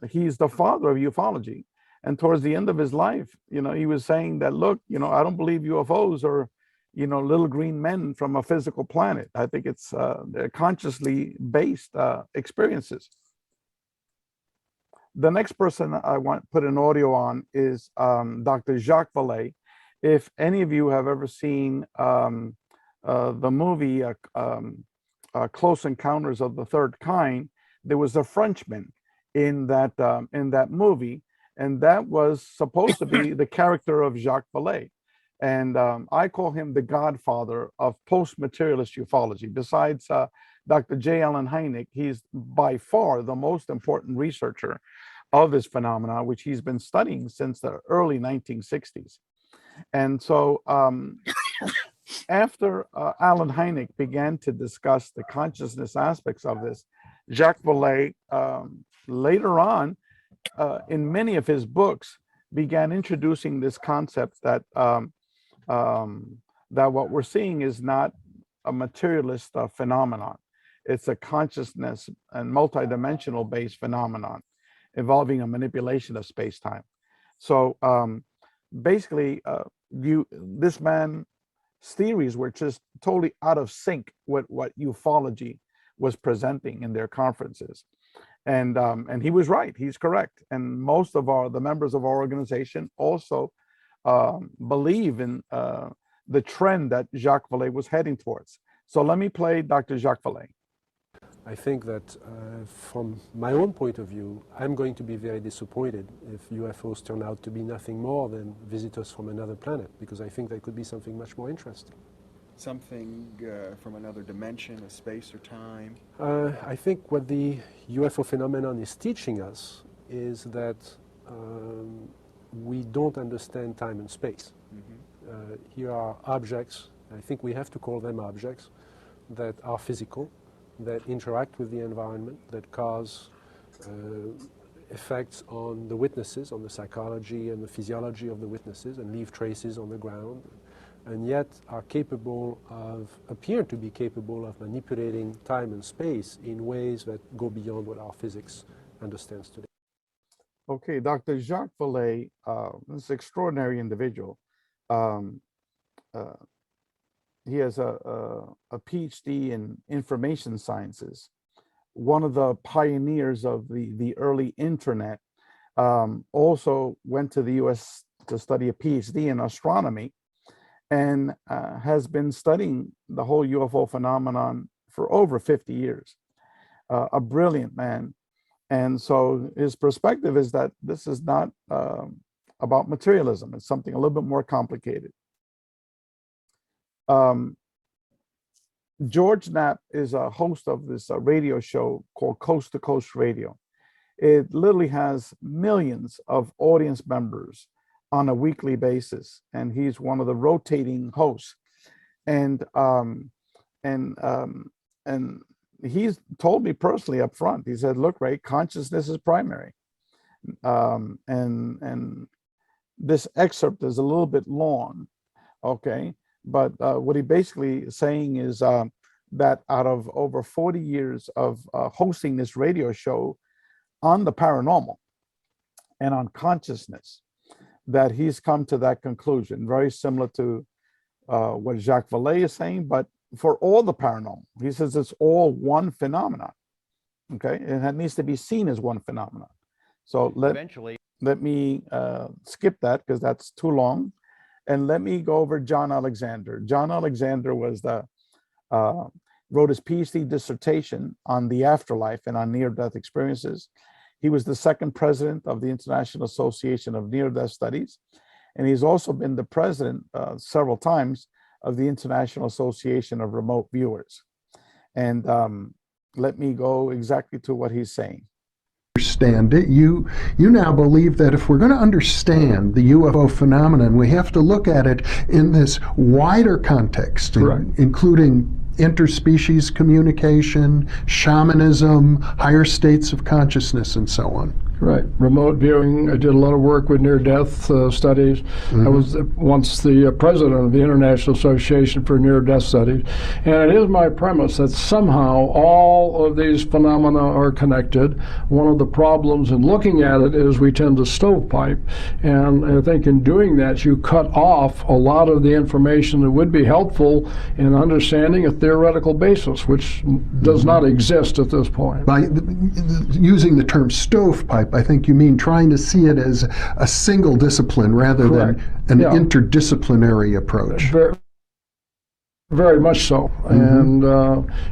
he's the father of ufology. And towards the end of his life, you know, he was saying that, look, you know, I don't believe UFOs are, you know, little green men from a physical planet. I think it's they're consciously based experiences. The next person I want to put an audio on is Dr. Jacques Vallée. If any of you have ever seen the movie Close Encounters of the Third Kind, there was a Frenchman in that movie, and that was supposed to be the character of Jacques Vallée. And I call him the godfather of post-materialist ufology. Besides Dr. J. Allen Hynek, he's by far the most important researcher of this phenomenon, which he's been studying since the early 1960s. And so after Allen Hynek began to discuss the consciousness aspects of this, Jacques Vallée later on in many of his books began introducing this concept that that what we're seeing is not a materialist phenomenon. It's a consciousness and multidimensional based phenomenon involving a manipulation of space-time. So basically, this man's theories were just totally out of sync with what ufology was presenting in their conferences. And he was right, he's correct. And most of the members of our organization also believe in the trend that Jacques Vallée was heading towards. So let me play Dr. Jacques Vallée. I think that from my own point of view, I'm going to be very disappointed if UFOs turn out to be nothing more than visitors from another planet, because I think they could be something much more interesting. Something from another dimension of space or time? I think what the UFO phenomenon is teaching us is that we don't understand time and space. Mm-hmm. Here are objects, I think we have to call them objects, that are physical, that interact with the environment, that cause effects on the witnesses, on the psychology and the physiology of the witnesses, and leave traces on the ground, and yet are capable of, appear to be capable of manipulating time and space in ways that go beyond what our physics understands today. Okay, Dr. Jacques Vallée, this extraordinary individual. He has a Ph.D. in information sciences, one of the pioneers of the early internet, also went to the US to study a Ph.D. in astronomy, and has been studying the whole UFO phenomenon for over 50 years. A brilliant man. And so his perspective is that this is not about materialism. It's something a little bit more complicated. George Knapp is a host of this radio show called Coast to Coast Radio. It literally has millions of audience members on a weekly basis, and he's one of the rotating hosts. And he's told me personally up front, he said, look, Ray, consciousness is primary. And this excerpt is a little bit long, okay? But what he basically is saying is that out of over 40 years of hosting this radio show on the paranormal and on consciousness, that he's come to that conclusion, very similar to what Jacques Vallée is saying, but for all the paranormal. He says it's all one phenomenon, okay? And it needs to be seen as one phenomenon. So let me skip that because that's too long. And let me go over John Alexander. John Alexander was wrote his PhD dissertation on the afterlife and on near-death experiences. He was the second president of the International Association of Near-Death Studies. And he's also been the president several times of the International Association of Remote Viewers. And let me go exactly to what he's saying. understand it, you now believe that if we're going to understand the UFO phenomenon, we have to look at it in this wider context, including interspecies communication, shamanism, higher states of consciousness, and so on. Right. Remote viewing. I did a lot of work with near-death studies. I was once the president of the International Association for Near-Death Studies. And it is my premise that somehow all of these phenomena are connected. One of the problems in looking at it is we tend to stovepipe. And I think in doing that, you cut off a lot of the information that would be helpful in understanding a theoretical basis, which does not exist at this point. By using the term stovepipe, I think you mean trying to see it as a single discipline rather than an interdisciplinary approach. Very much so. And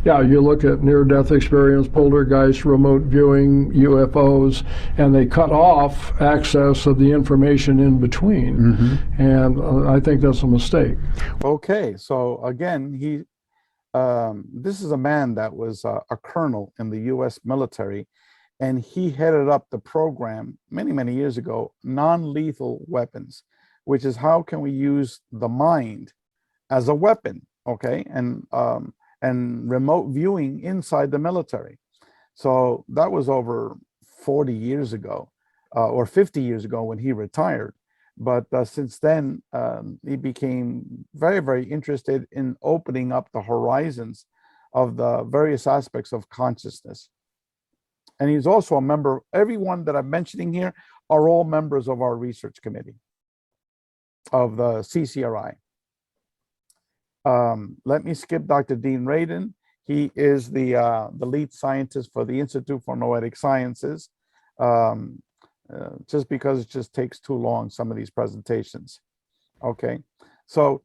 yeah, you look at near-death experience, poltergeist, remote viewing, UFOs, and they cut off access of the information in between. And I think that's a mistake. Okay, so again, this is a man that was a colonel in the US military, and he headed up the program many, many years ago, non-lethal weapons, which is how can we use the mind as a weapon, okay? And remote viewing inside the military. So that was over 40 years ago, or 50 years ago when he retired. But since then, he became very, very interested in opening up the horizons of the various aspects of consciousness. And he's also a member. Everyone that I'm mentioning here are all members of our research committee of the CCRI. Let me skip Dr. Dean Radin. He is the lead scientist for the Institute for Noetic Sciences, just because it just takes too long, some of these presentations. Okay, so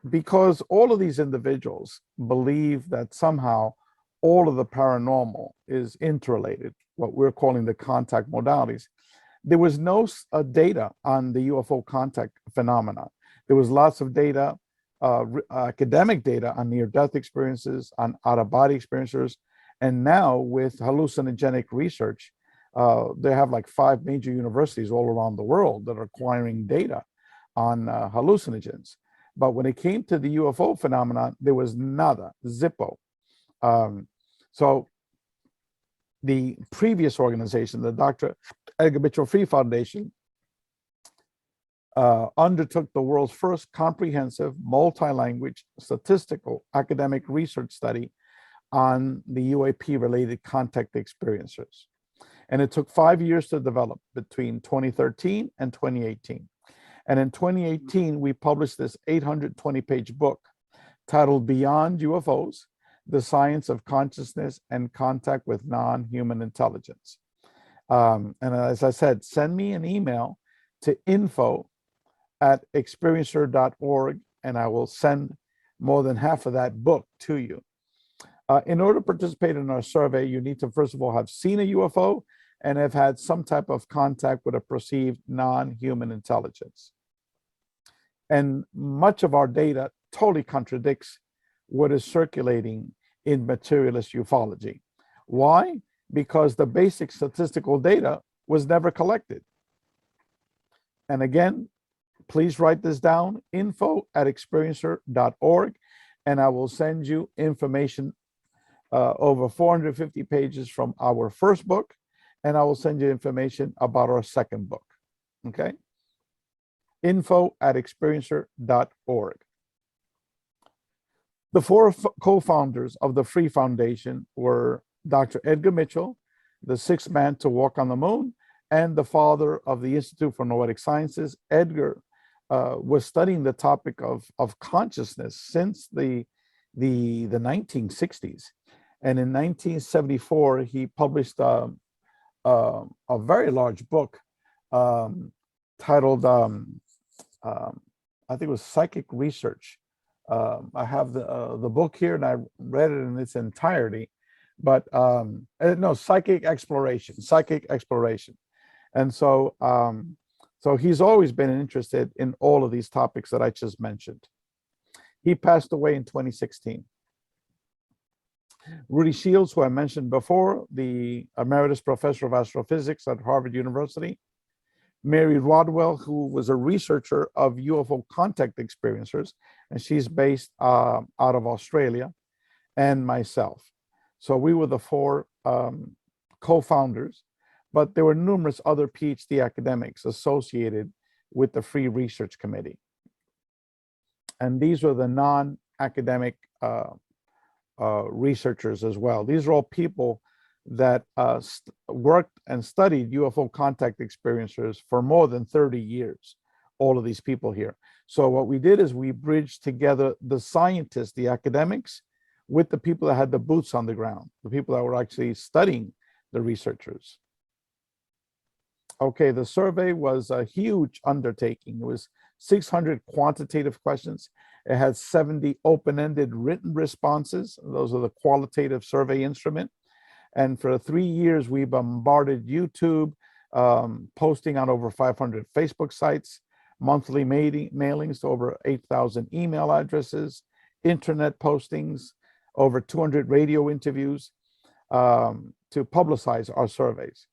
because all of these individuals believe that somehow all of the paranormal is interrelated, what we're calling the contact modalities. There was no data on the UFO contact phenomena. There was lots of data, academic data on near-death experiences, on out-of-body experiences, and now with hallucinogenic research, they have like 5 major universities all around the world that are acquiring data on hallucinogens. But when it came to the UFO phenomenon, there was nada, zippo. So the previous organization, the Dr. Edgar Mitchell Free Foundation, undertook the world's first comprehensive multi-language statistical academic research study on the UAP-related contact experiences. And it took 5 years to develop between 2013 and 2018. And in 2018, we published this 820-page book titled Beyond UFOs, The Science of Consciousness and Contact with Non-Human Intelligence. And as I said, send me an email to info@experiencer.org, and I will send more than half of that book to you. In order to participate in our survey, you need to, first of all, have seen a UFO and have had some type of contact with a perceived non-human intelligence. And much of our data totally contradicts what is circulating in materialist ufology. Why? Because the basic statistical data was never collected. And again, please write this down, info@experiencer.org, and I will send you information over 450 pages from our first book, and I will send you information about our second book, okay? info@experiencer.org. The 4 co-founders of the Free Foundation were Dr. Edgar Mitchell, the 6th man to walk on the moon, and the father of the Institute for Noetic Sciences. Edgar was studying the topic of consciousness since the 1960s. And in 1974, he published a very large book titled, I think it was Psychic Research. I have the book here, and I read it in its entirety, but no, Psychic Exploration. And so, so he's always been interested in all of these topics that I just mentioned. He passed away in 2016. Rudy Shields, who I mentioned before, the Emeritus Professor of Astrophysics at Harvard University. Mary Rodwell, who was a researcher of UFO contact experiencers, and she's based out of Australia, and myself. So we were the four co-founders, but there were numerous other PhD academics associated with the Free Research Committee. And these were the non-academic researchers as well. These are all people that worked and studied UFO contact experiencers for more than 30 years, all of these people here. So what we did is we bridged together the scientists, the academics, with the people that had the boots on the ground, the people that were actually studying the researchers. Okay, the survey was a huge undertaking. It was 600 quantitative questions. It had 70 open-ended written responses. Those are the qualitative survey instrument. And for 3 years, we bombarded YouTube, posting on over 500 Facebook sites, monthly mailings to over 8,000 email addresses, internet postings, over 200 radio interviews to publicize our surveys.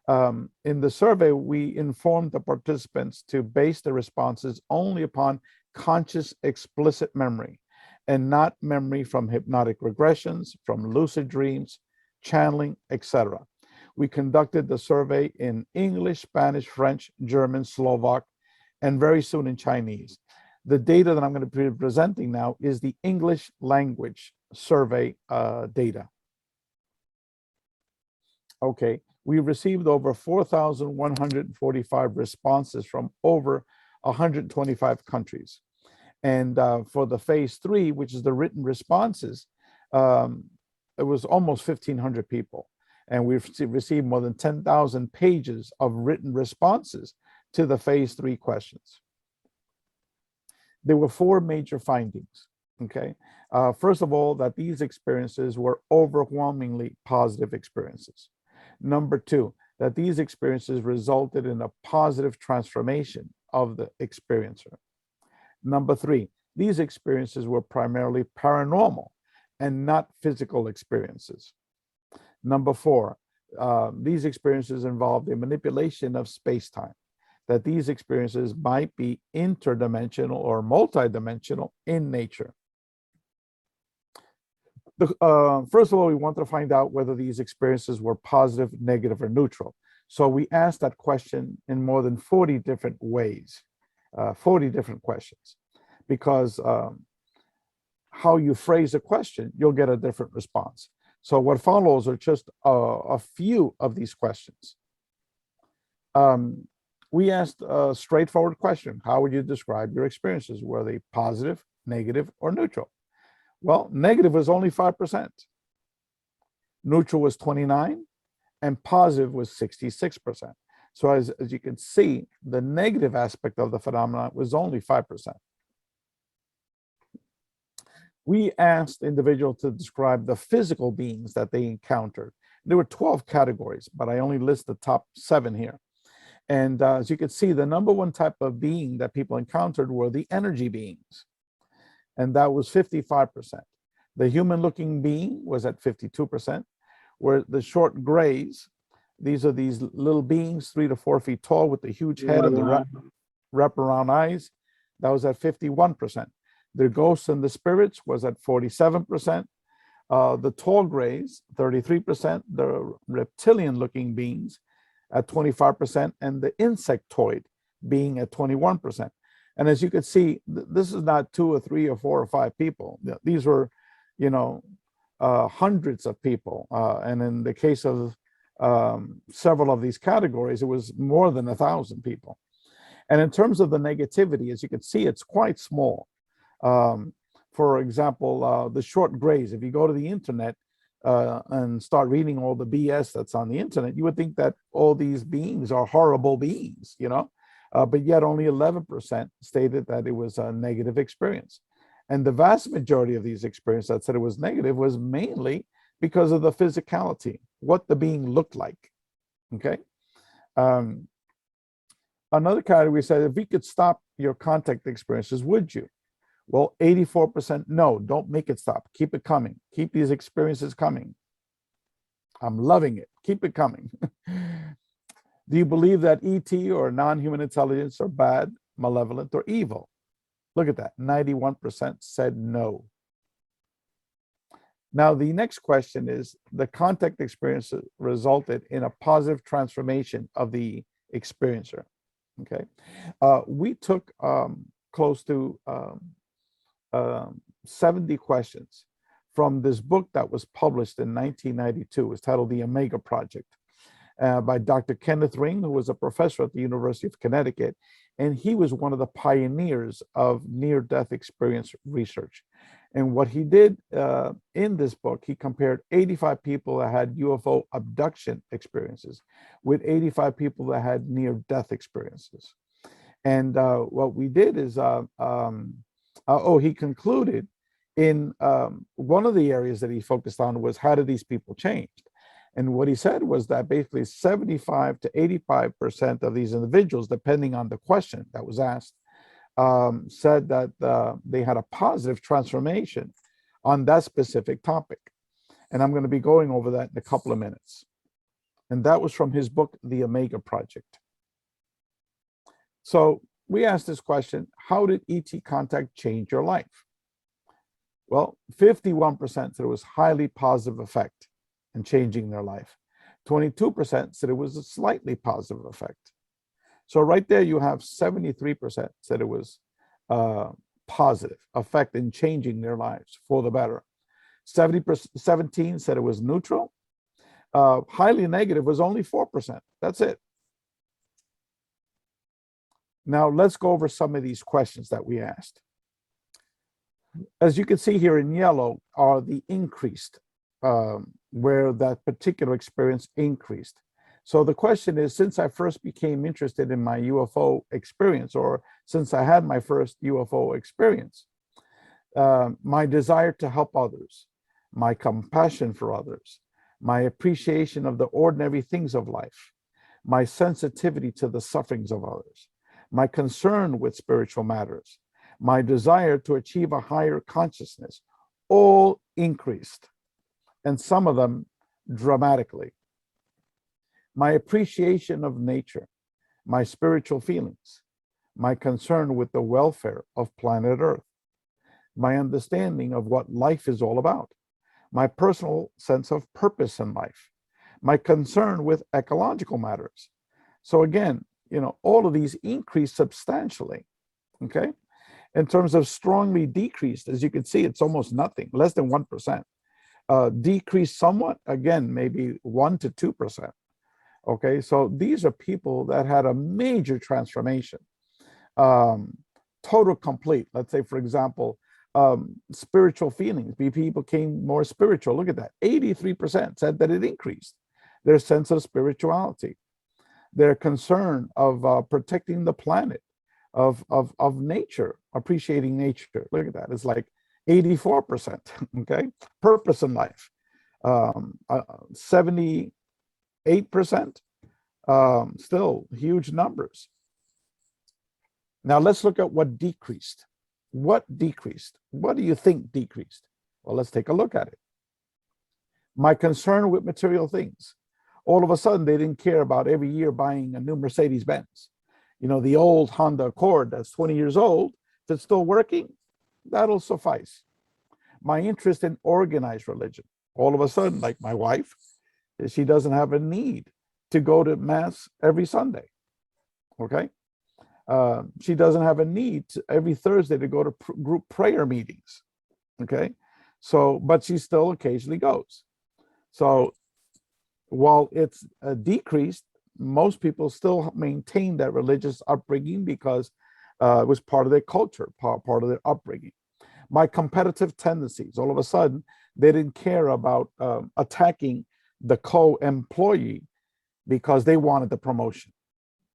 In the survey, we informed the participants to base the responses only upon conscious explicit memory and not memory from hypnotic regressions, from lucid dreams, channeling, etc. We conducted the survey in English, Spanish, French, German, Slovak, and very soon in Chinese. The data that I'm going to be presenting now is the English language survey data. Okay, we received over 4,145 responses from over 125 countries. And for the phase 3, which is the written responses, it was almost 1,500 people. And we've received more than 10,000 pages of written responses to the phase 3 questions. There were 4 major findings, okay? First of all, that these experiences were overwhelmingly positive experiences. Number 2, that these experiences resulted in a positive transformation of the experiencer. Number 3, these experiences were primarily paranormal and not physical experiences. Number 4, these experiences involved a manipulation of space-time, that these experiences might be interdimensional or multidimensional in nature. First of all, we want to find out whether these experiences were positive, negative, or neutral. So we asked that question in more than 40 different ways, 40 different questions, because how you phrase a question, you'll get a different response. So what follows are just a few of these questions. We asked a straightforward question. How would you describe your experiences? Were they positive, negative, or neutral? Well, negative was only 5%. Neutral was 29%, and positive was 66%. So as you can see, the negative aspect of the phenomenon was only 5%. We asked individuals to describe the physical beings that they encountered. There were 12 categories, but I only list the top 7 here. And as you can see, the number 1 type of being that people encountered were the energy beings. And that was 55%. The human-looking being was at 52%, where the short grays, these are these little beings, 3 to 4 feet tall with the huge head and the wraparound eyes, that was at 51%. The ghosts and the spirits was at 47%. The tall grays, 33%. The reptilian-looking beings at 25%, and the insectoid being at 21%. And as you can see, this is not 2 or 3 or 4 or 5 people. These were, you know, hundreds of people. And in the case of several of these categories, it was more than 1,000 people. And in terms of the negativity, as you can see, it's quite small. For example, the short grays, if you go to the internet and start reading all the BS that's on the internet, you would think that all these beings are horrible beings, you know? But yet only 11% stated that it was a negative experience. And the vast majority of these experiences that said it was negative was mainly because of the physicality, what the being looked like, okay? Another category said, if we could stop your contact experiences, would you? Well, 84% no, don't make it stop. Keep it coming. Keep these experiences coming. I'm loving it. Keep it coming. Do you believe that ET or non-human intelligence are bad, malevolent, or evil? Look at that. 91% said no. Now, the next question is, the contact experience resulted in a positive transformation of the experiencer. Okay. We took close to 70 questions from this book that was published in 1992. It's titled The Omega Project by Dr. Kenneth Ring, who was a professor at the University of Connecticut. And he was one of the pioneers of near-death experience research. And what he did in this book, he compared 85 people that had UFO abduction experiences with 85 people that had near-death experiences. And what we did is, he concluded in one of the areas that he focused on was, how did these people change? And what he said was that basically 75 to 85% of these individuals, depending on the question that was asked, said that they had a positive transformation on that specific topic. And I'm going to be going over that in a couple of minutes. And that was from his book, The Omega Project. So we asked this question, how did ET contact change your life? Well, 51% said it was highly positive effect in changing their life. 22% said it was a slightly positive effect. So right there, you have 73% said it was positive effect in changing their lives for the better. 17 said it was neutral. Highly negative was only 4%. That's it. Now let's go over some of these questions that we asked. As you can see here in yellow are the increased, where that particular experience increased. So the question is, since I first became interested in my UFO experience, or since I had my first UFO experience, my desire to help others, my compassion for others, my appreciation of the ordinary things of life, my sensitivity to the sufferings of others, my concern with spiritual matters, my desire to achieve a higher consciousness, all increased, and some of them dramatically. My appreciation of nature, my spiritual feelings, my concern with the welfare of planet Earth, my understanding of what life is all about, my personal sense of purpose in life, my concern with ecological matters. So again, all of these increased substantially, okay? In terms of strongly decreased, as you can see, it's almost nothing, less than 1%. Decreased somewhat, again, maybe 1 to 2%. Okay, so these are people that had a major transformation, total complete. Let's say, for example, spiritual feelings. People became more spiritual. Look at that. 83% said that it increased their sense of spirituality, their concern of protecting the planet, of nature, appreciating nature. Look at that. It's like 84%. Okay, purpose in life. 78%, still huge numbers. Now let's look at what decreased. What decreased? What do you think decreased? Well, let's take a look at it. My concern with material things. All of a sudden, they didn't care about every year buying a new Mercedes-Benz. The old Honda Accord that's 20 years old, if it's still working, that'll suffice. My interest in organized religion. All of a sudden, like my wife, she doesn't have a need to go to Mass every Sunday, okay? She doesn't have a need every Thursday to go to group prayer meetings, okay? So, but she still occasionally goes. So while it's decreased, most people still maintain that religious upbringing because it was part of their culture, part of their upbringing. My competitive tendencies, all of a sudden, they didn't care about attacking the co-employee because they wanted the promotion.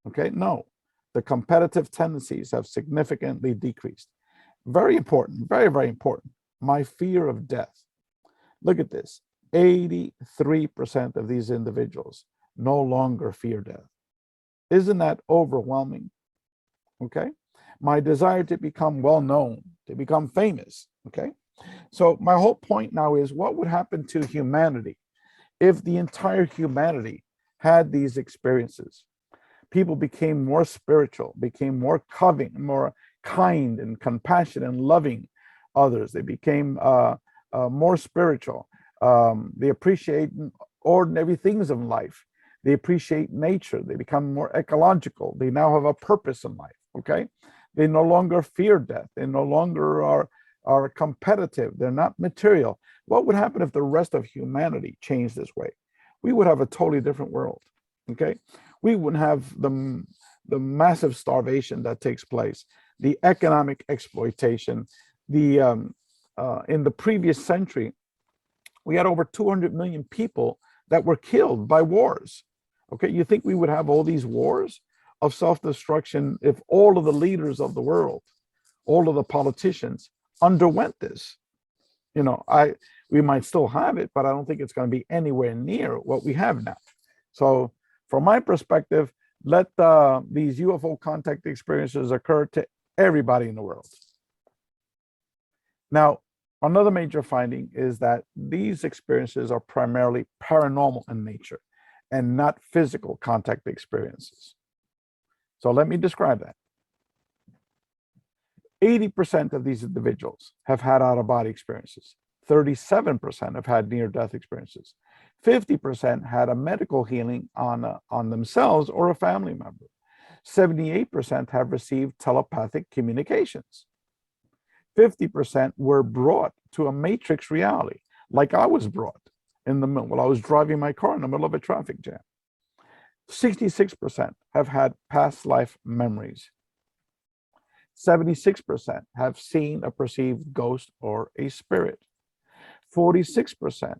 Okay, no, the competitive tendencies have significantly decreased. Very important, very, very important. My fear of death. Look at this, 83% of these individuals no longer fear death. Isn't that overwhelming? Okay, my desire to become well known, to become famous. Okay. So my whole point now is, what would happen to humanity if the entire humanity had these experiences? People became more spiritual, became more more kind and compassionate and loving others. They became more spiritual. They appreciate ordinary things in life. They appreciate nature. They become more ecological. They now have a purpose in life. Okay. They no longer fear death. They no longer are competitive. They're not material. What would happen if the rest of humanity changed this way? We would have a totally different world. Okay. We wouldn't have the massive starvation that takes place, the economic exploitation. In the previous century, we had over 200 million people that were killed by wars. Okay, you think we would have all these wars of self-destruction if all of the leaders of the world, all of the politicians underwent this? You know, we might still have it, but I don't think it's going to be anywhere near what we have now. So from my perspective, let these UFO contact experiences occur to everybody in the world. Now, another major finding is that these experiences are primarily paranormal in nature and not physical contact experiences. So let me describe that. 80% of these individuals have had out-of-body experiences. 37% have had near-death experiences. 50% had a medical healing on themselves or a family member. 78% have received telepathic communications. 50% were brought to a matrix reality, like I was brought while I was driving my car in the middle of a traffic jam. 66% have had past life memories. 76% have seen a perceived ghost or a spirit. 46%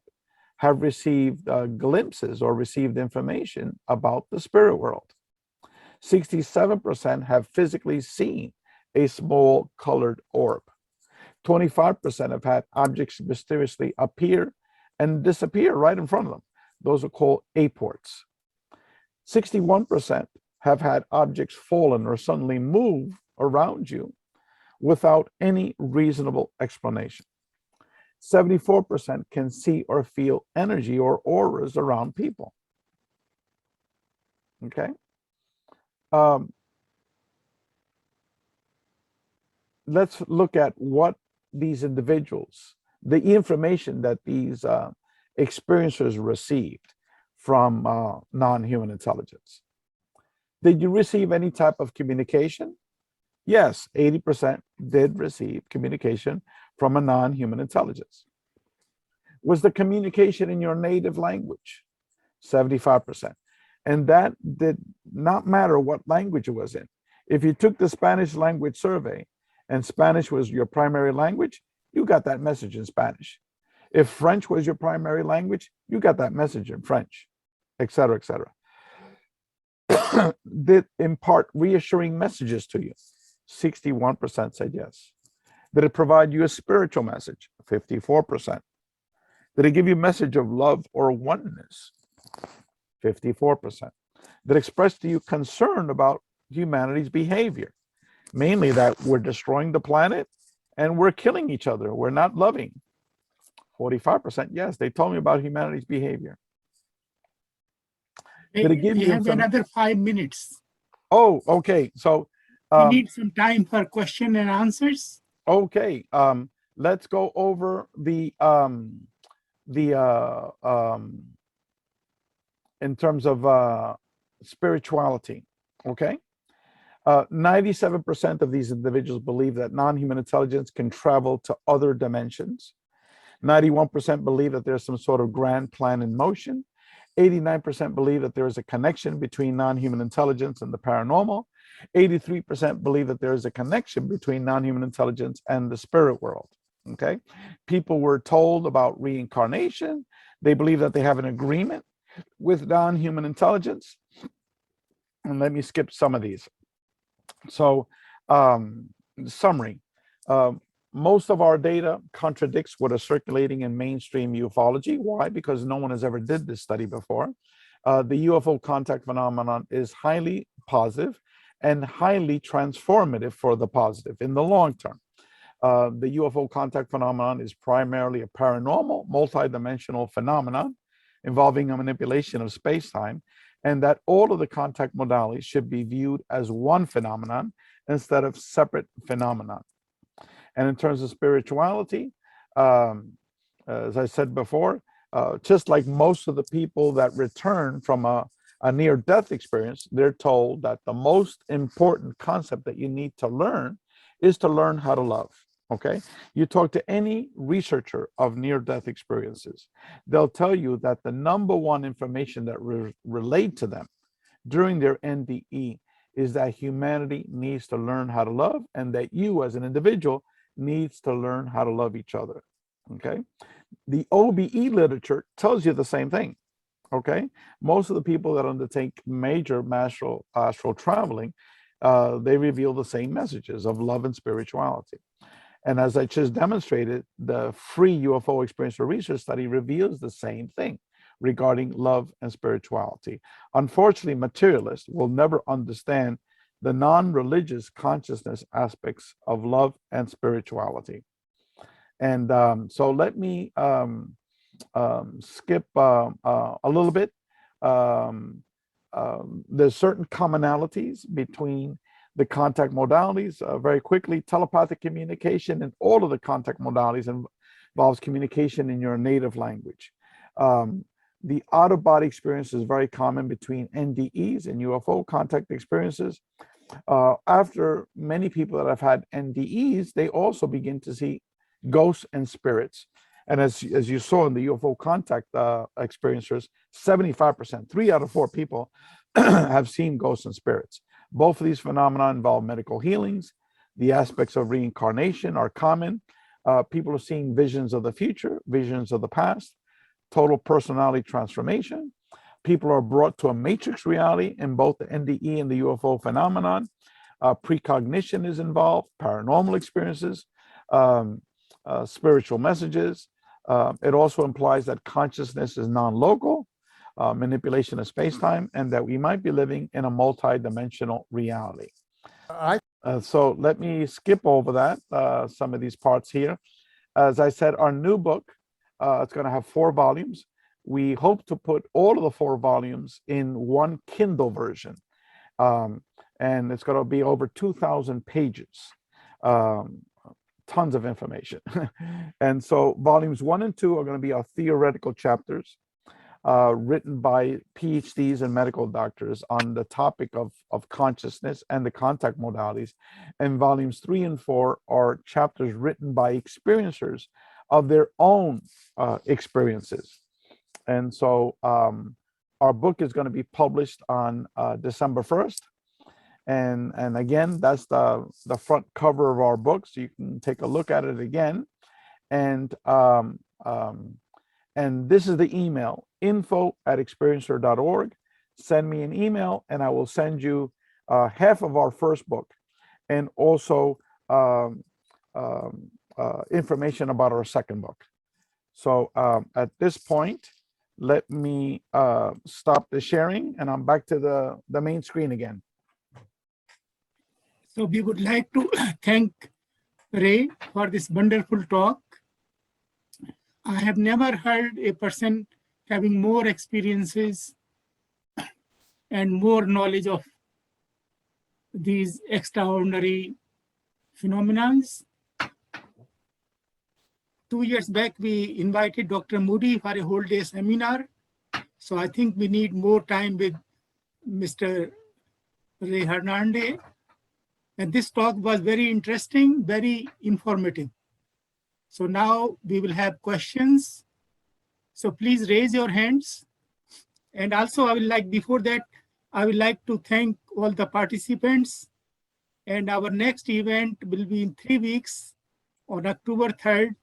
have received glimpses or received information about the spirit world. 67% have physically seen a small colored orb. 25% have had objects mysteriously appear and disappear right in front of them. Those are called apports. 61% have had objects fallen or suddenly move around you without any reasonable explanation. 74% can see or feel energy or auras around people. Okay. Let's look at what these individuals, the information that these experiencers received from non-human intelligence. Did you receive any type of communication? Yes, 80% did receive communication from a non-human intelligence. Was the communication in your native language? 75%. And that did not matter what language it was in. If you took the Spanish language survey and Spanish was your primary language, you got that message in Spanish. If French was your primary language, you got that message in French, et cetera, et cetera. Did impart reassuring messages to you? 61% said yes. Did it provide you a spiritual message? 54%. Did it give you a message of love or oneness? 54%. Did it express to you concern about humanity's behavior? Mainly that we're destroying the planet and we're killing each other. We're not loving. 45%, yes, they told me about humanity's behavior. Did it give we you have another 5 minutes. Oh, okay. So we need some time for question and answers. Okay. Let's go over in terms of spirituality. Okay. 97% of these individuals believe that non-human intelligence can travel to other dimensions. 91% believe that there's some sort of grand plan in motion. 89% believe that there is a connection between non-human intelligence and the paranormal. 83% believe that there is a connection between non-human intelligence and the spirit world. Okay. People were told about reincarnation. They believe that they have an agreement with non-human intelligence. And let me skip some of these. So, summary. Most of our data contradicts what is circulating in mainstream ufology. Why? Because no one has ever did this study before. The UFO contact phenomenon is highly positive and highly transformative for the positive in the long term. The UFO contact phenomenon is primarily a paranormal, multidimensional phenomenon involving a manipulation of space-time, and that all of the contact modalities should be viewed as one phenomenon instead of separate phenomenon. And in terms of spirituality, as I said before, just like most of the people that return from a near-death experience, they're told that the most important concept that you need to learn is to learn how to love. Okay, you talk to any researcher of near-death experiences, they'll tell you that the number one information that relayed to them during their NDE is that humanity needs to learn how to love, and that you as an individual needs to learn how to love each other. Okay, the OBE literature tells you the same thing. Okay, most of the people that undertake major astral traveling, they reveal the same messages of love and spirituality. And as I just demonstrated, the free UFO experiential research study reveals the same thing regarding love and spirituality. Unfortunately, materialists will never understand the non-religious consciousness aspects of love and spirituality. And so let me skip a little bit. There's certain commonalities between the contact modalities. Very quickly, telepathic communication and all of the contact modalities involves communication in your native language. The out-of-body experience is very common between NDEs and UFO contact experiences. After many people that have had NDEs, they also begin to see ghosts and spirits. And as you saw in the UFO contact experiencers, 75%, 3 out of 4 people have seen ghosts and spirits. Both of these phenomena involve medical healings. The aspects of reincarnation are common. People are seeing visions of the future, visions of the past, total personality transformation. People are brought to a matrix reality in both the NDE and the UFO phenomenon. Precognition is involved, paranormal experiences, spiritual messages. It also implies that consciousness is non-local, manipulation of space-time, and that we might be living in a multi-dimensional reality. So let me skip over that, some of these parts here. As I said, our new book, it's going to have 4 volumes. We hope to put all of the 4 volumes in one Kindle version. And it's going to be over 2,000 pages. Tons of information. And so volumes 1 and 2 are going to be our theoretical chapters, written by Ph.D.s and medical doctors on the topic of consciousness and the contact modalities. And volumes 3 and 4 are chapters written by experiencers of their own experiences. And so our book is going to be published on December 1st. And again, that's the front cover of our book, so you can take a look at it again. And this is the email, info@experiencer.org. Send me an email, and I will send you half of our first book, and also information about our second book. So at this point, let me stop the sharing, and I'm back to the main screen again. So we would like to thank Ray for this wonderful talk. I have never heard a person having more experiences and more knowledge of these extraordinary phenomena. 2 years back, we invited Dr. Moody for a whole day seminar. So I think we need more time with Mr. Rey Hernandez. And this talk was very interesting, very informative. So now we will have questions. So please raise your hands. And also I would like, before that, I would like to thank all the participants. And our next event will be in 3 weeks on October 3rd.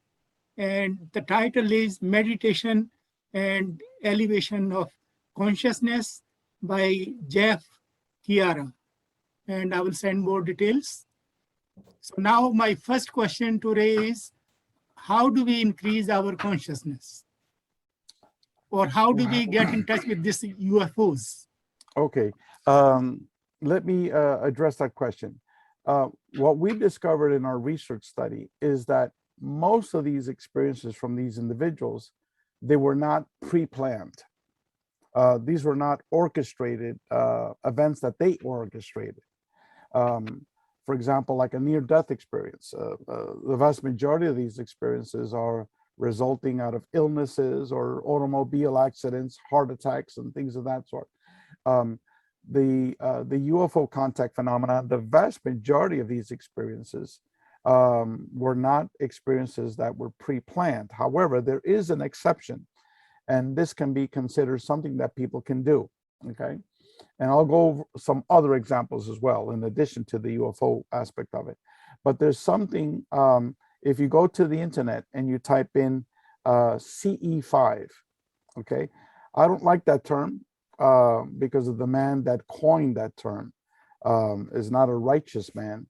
And the title is Meditation and Elevation of Consciousness by Jeff Chiara. And I will send more details. So now my first question to Ray is, how do we increase our consciousness? Or how do we get in touch with these UFOs? Okay. let me address that question. What we discovered in our research study is that most of these experiences from these individuals, they were not pre-planned. These were not orchestrated events that they orchestrated. For example, like a near-death experience, the vast majority of these experiences are resulting out of illnesses or automobile accidents, heart attacks, and things of that sort. The UFO contact phenomenon, the vast majority of these experiences were not experiences that were pre-planned. However, there is an exception, and this can be considered something that people can do, okay? And I'll go over some other examples as well, in addition to the UFO aspect of it. But there's something, if you go to the internet and you type in CE5, okay? I don't like that term because of the man that coined that term is not a righteous man.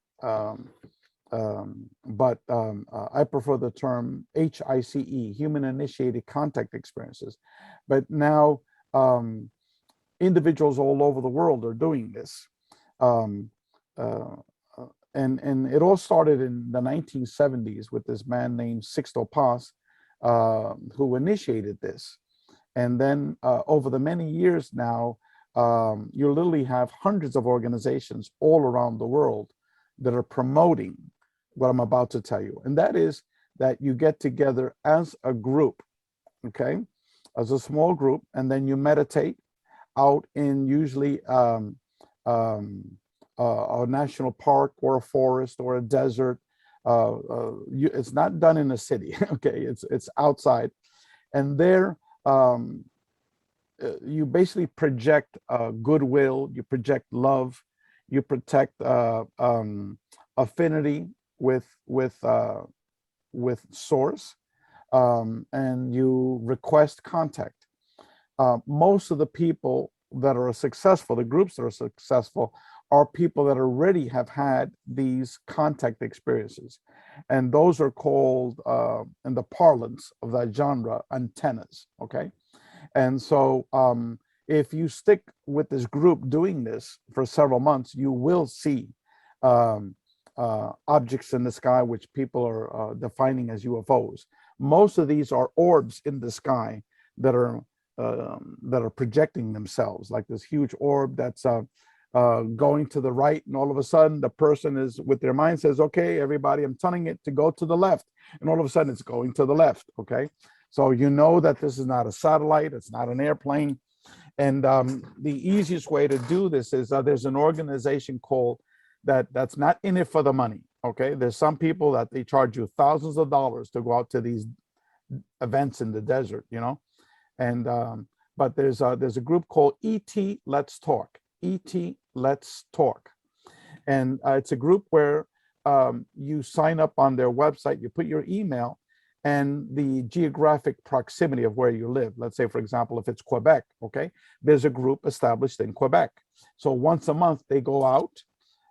But I prefer the term HICE, human initiated contact experiences. But now individuals all over the world are doing this. And it all started in the 1970s with this man named Sixto Paz, who initiated this. And then over the many years now, you literally have hundreds of organizations all around the world that are promoting what I'm about to tell you. And that is that you get together as a group, okay, as a small group, and then you meditate out in usually a national park or a forest or a desert. It's not done in a city, okay, it's outside. And there, you basically project goodwill, you project love, you protect affinity with source, and you request contact. Most of the people that are successful, the groups that are successful, are people that already have had these contact experiences. And those are called, in the parlance of that genre, antennas, okay? And so if you stick with this group doing this for several months, you will see objects in the sky, which people are defining as UFOs. Most of these are orbs in the sky that are projecting themselves, like this huge orb that's going to the right, and all of a sudden the person is with their mind says, okay, everybody, I'm telling it to go to the left, and all of a sudden it's going to the left, okay? So you know that this is not a satellite, it's not an airplane. And the easiest way to do this is there's an organization called that's not in it for the money, okay? There's some people that they charge you thousands of dollars to go out to these events in the desert, you know? And but there's a group called ET Let's Talk, ET Let's Talk. And it's a group where you sign up on their website, you put your email and the geographic proximity of where you live. Let's say, for example, if it's Quebec, okay, there's a group established in Quebec. So once a month they go out,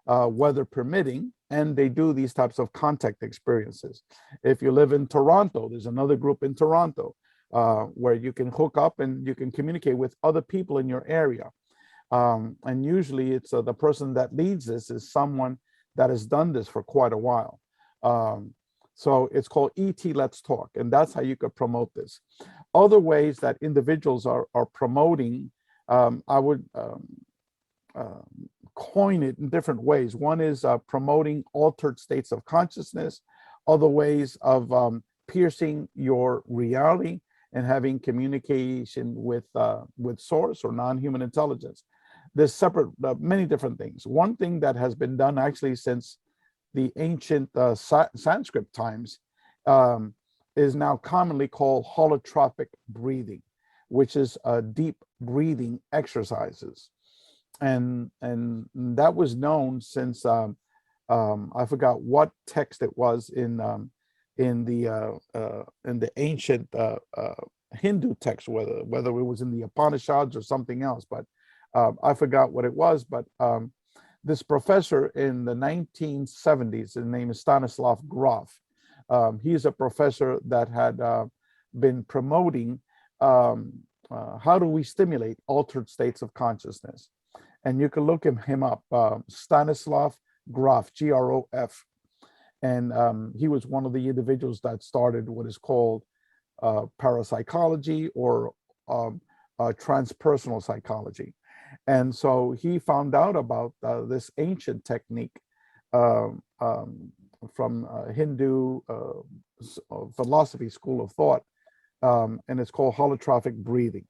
weather permitting, and they do these types of contact experiences. If you live in Toronto, there's another group in Toronto where you can hook up and you can communicate with other people in your area. And usually it's the person that leads this is someone that has done this for quite a while. So it's called ET Let's Talk, and that's how you could promote this. Other ways that individuals are promoting, I would coin it in different ways. One is promoting altered states of consciousness, other ways of piercing your reality and having communication with source or non-human intelligence. There's separate, many different things. One thing that has been done actually since the ancient Sanskrit times is now commonly called holotropic breathing, which is deep breathing exercises. And that was known since I forgot what text it was in the ancient Hindu text, whether it was in the Upanishads or something else, but I forgot what it was. But this professor in the 1970s, his name is Stanislav Grof. He's a professor that had been promoting how do we stimulate altered states of consciousness. and you can look him up, Stanislav Grof, Grof. And he was one of the individuals that started what is called parapsychology or transpersonal psychology. And so he found out about this ancient technique from Hindu philosophy school of thought, and it's called holotropic breathing.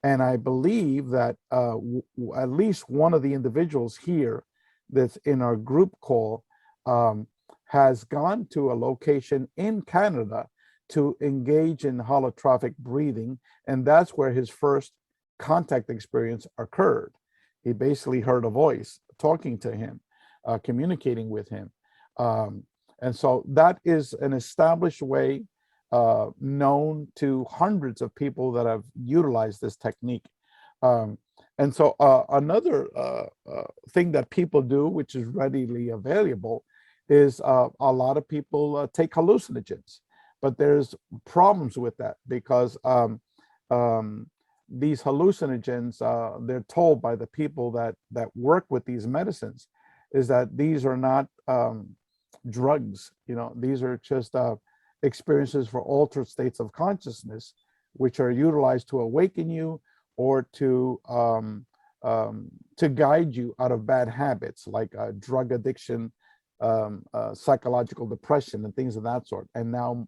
And I believe that at least one of the individuals here that's in our group call has gone to a location in Canada to engage in holotropic breathing, and that's where his first contact experience occurred. He basically heard a voice talking to him, communicating with him. And so that is an established way known to hundreds of people that have utilized this technique. And so another thing that people do, which is readily available, is a lot of people take hallucinogens. But there's problems with that because these hallucinogens, they're told by the people that work with these medicines, is that these are not drugs. You know, these are just experiences for altered states of consciousness, which are utilized to awaken you or to guide you out of bad habits like drug addiction, psychological depression, and things of that sort. And now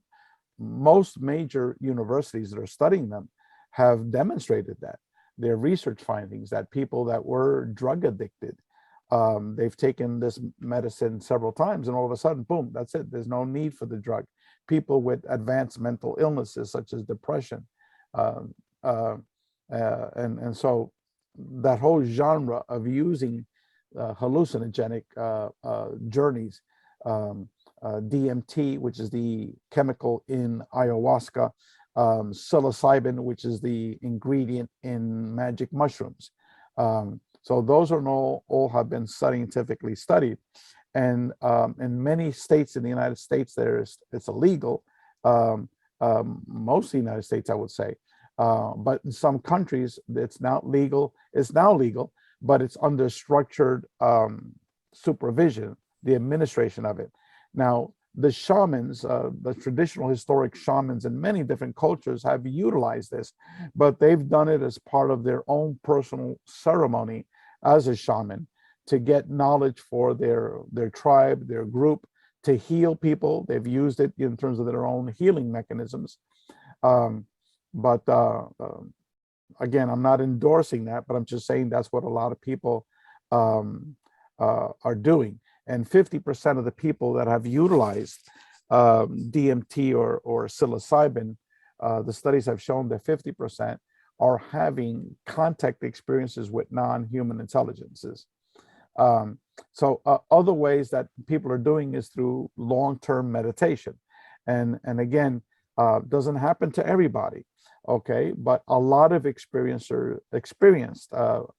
most major universities that are studying them have demonstrated that. Their research findings that people that were drug addicted, they've taken this medicine several times, and all of a sudden, boom, that's it. There's no need for the drug. People with advanced mental illnesses such as depression, and so that whole genre of using hallucinogenic journeys, DMT, which is the chemical in ayahuasca, psilocybin, which is the ingredient in magic mushrooms. So those are all have been scientifically studied, and in many states in the United States, it's illegal. Most of the United States, I would say, but in some countries it's now legal. It's now legal, but it's under structured supervision, the administration of it. Now, the shamans, the traditional historic shamans in many different cultures have utilized this, but they've done it as part of their own personal ceremony as a shaman to get knowledge for their tribe, their group, to heal people. They've used it in terms of their own healing mechanisms. But again, I'm not endorsing that, but I'm just saying that's what a lot of people are doing. And 50% of the people that have utilized DMT or psilocybin, the studies have shown that 50% are having contact experiences with non-human intelligences. So other ways that people are doing is through long-term meditation. And again, doesn't happen to everybody, okay? But a lot of experienced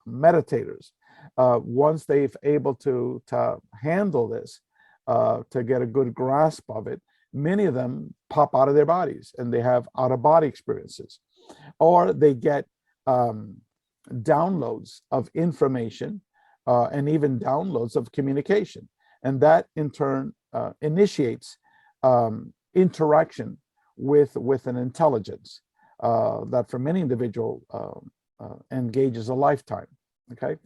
meditators, once they've able to handle this, to get a good grasp of it, many of them pop out of their bodies and they have out-of-body experiences, or they get downloads of information and even downloads of communication, and that in turn initiates interaction with an intelligence that for many individuals engages a lifetime. Okay,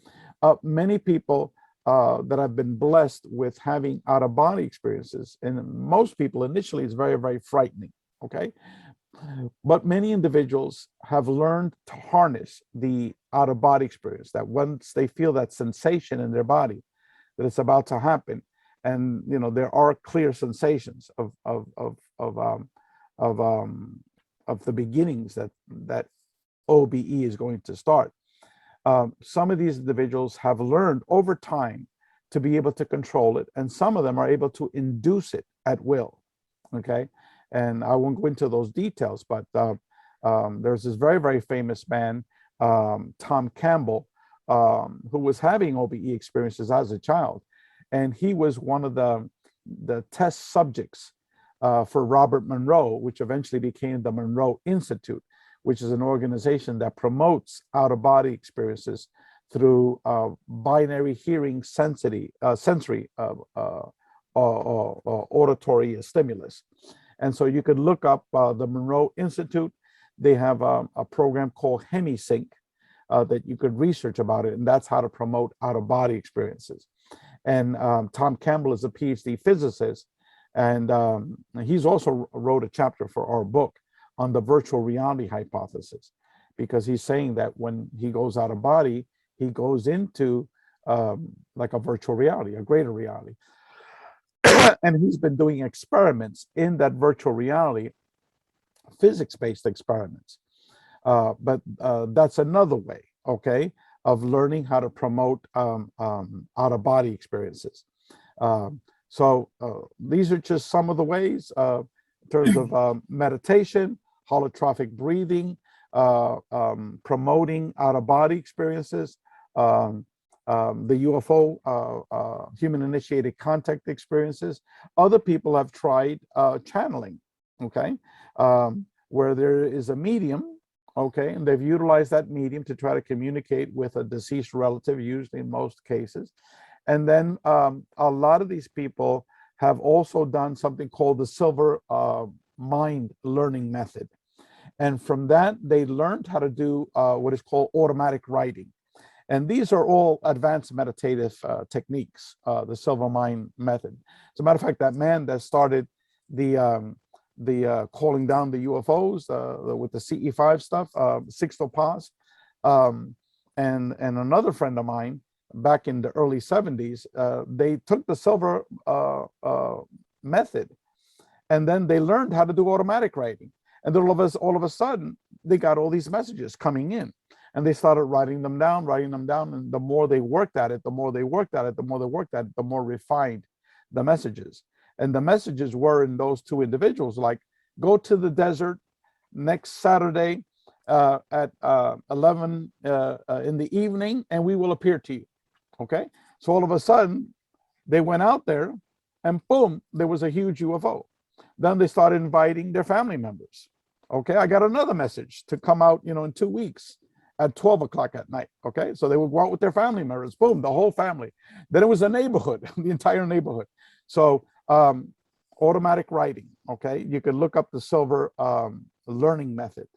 many people that have been blessed with having out-of-body experiences, and most people initially it's very, very frightening. Okay, but many individuals have learned to harness the out-of-body experience, that once they feel that sensation in their body that it's about to happen, and you know there are clear sensations of the beginnings that OBE is going to start. Some of these individuals have learned over time to be able to control it, and some of them are able to induce it at will. Okay, and I won't go into those details, but there's this very, very famous man, Tom Campbell, who was having OBE experiences as a child, and he was one of the test subjects for Robert Monroe, which eventually became the Monroe Institute, which is an organization that promotes out-of-body experiences through binary hearing sensory auditory stimulus. And so you could look up the Monroe Institute. They have a program called HemiSync that you could research about it, and that's how to promote out-of-body experiences. And Tom Campbell is a PhD physicist, and he's also wrote a chapter for our book on the virtual reality hypothesis, because he's saying that when he goes out of body, he goes into like a virtual reality, a greater reality. And he's been doing experiments in that virtual reality, physics-based experiments. But that's another way, okay, of learning how to promote out-of-body experiences. So these are just some of the ways in terms of meditation, holotrophic breathing, promoting out-of-body experiences, the UFO, human-initiated contact experiences. Other people have tried channeling, okay, where there is a medium, okay, and they've utilized that medium to try to communicate with a deceased relative, usually in most cases. And then a lot of these people have also done something called the silver mind learning method. And from that, they learned how to do what is called automatic writing. And these are all advanced meditative techniques, the silver mind method. As a matter of fact, that man that started the calling down the UFOs with the CE5 stuff, Sixto Paz, and another friend of mine back in the early 70s, they took the silver method, and then they learned how to do automatic writing. And then all of a sudden, they got all these messages coming in. And they started writing them down, and the more they worked at it, the more more refined the messages. And the messages were in those two individuals, like, go to the desert next Saturday at 11 in the evening, and we will appear to you, okay? So all of a sudden, they went out there, and boom, there was a huge UFO. Then they started inviting their family members. Okay, I got another message to come out, in 2 weeks at 12 o'clock at night. Okay, so they would go out with their family members, boom, the whole family. Then it was a neighborhood, the entire neighborhood. So automatic writing, okay, you could look up the silver learning method,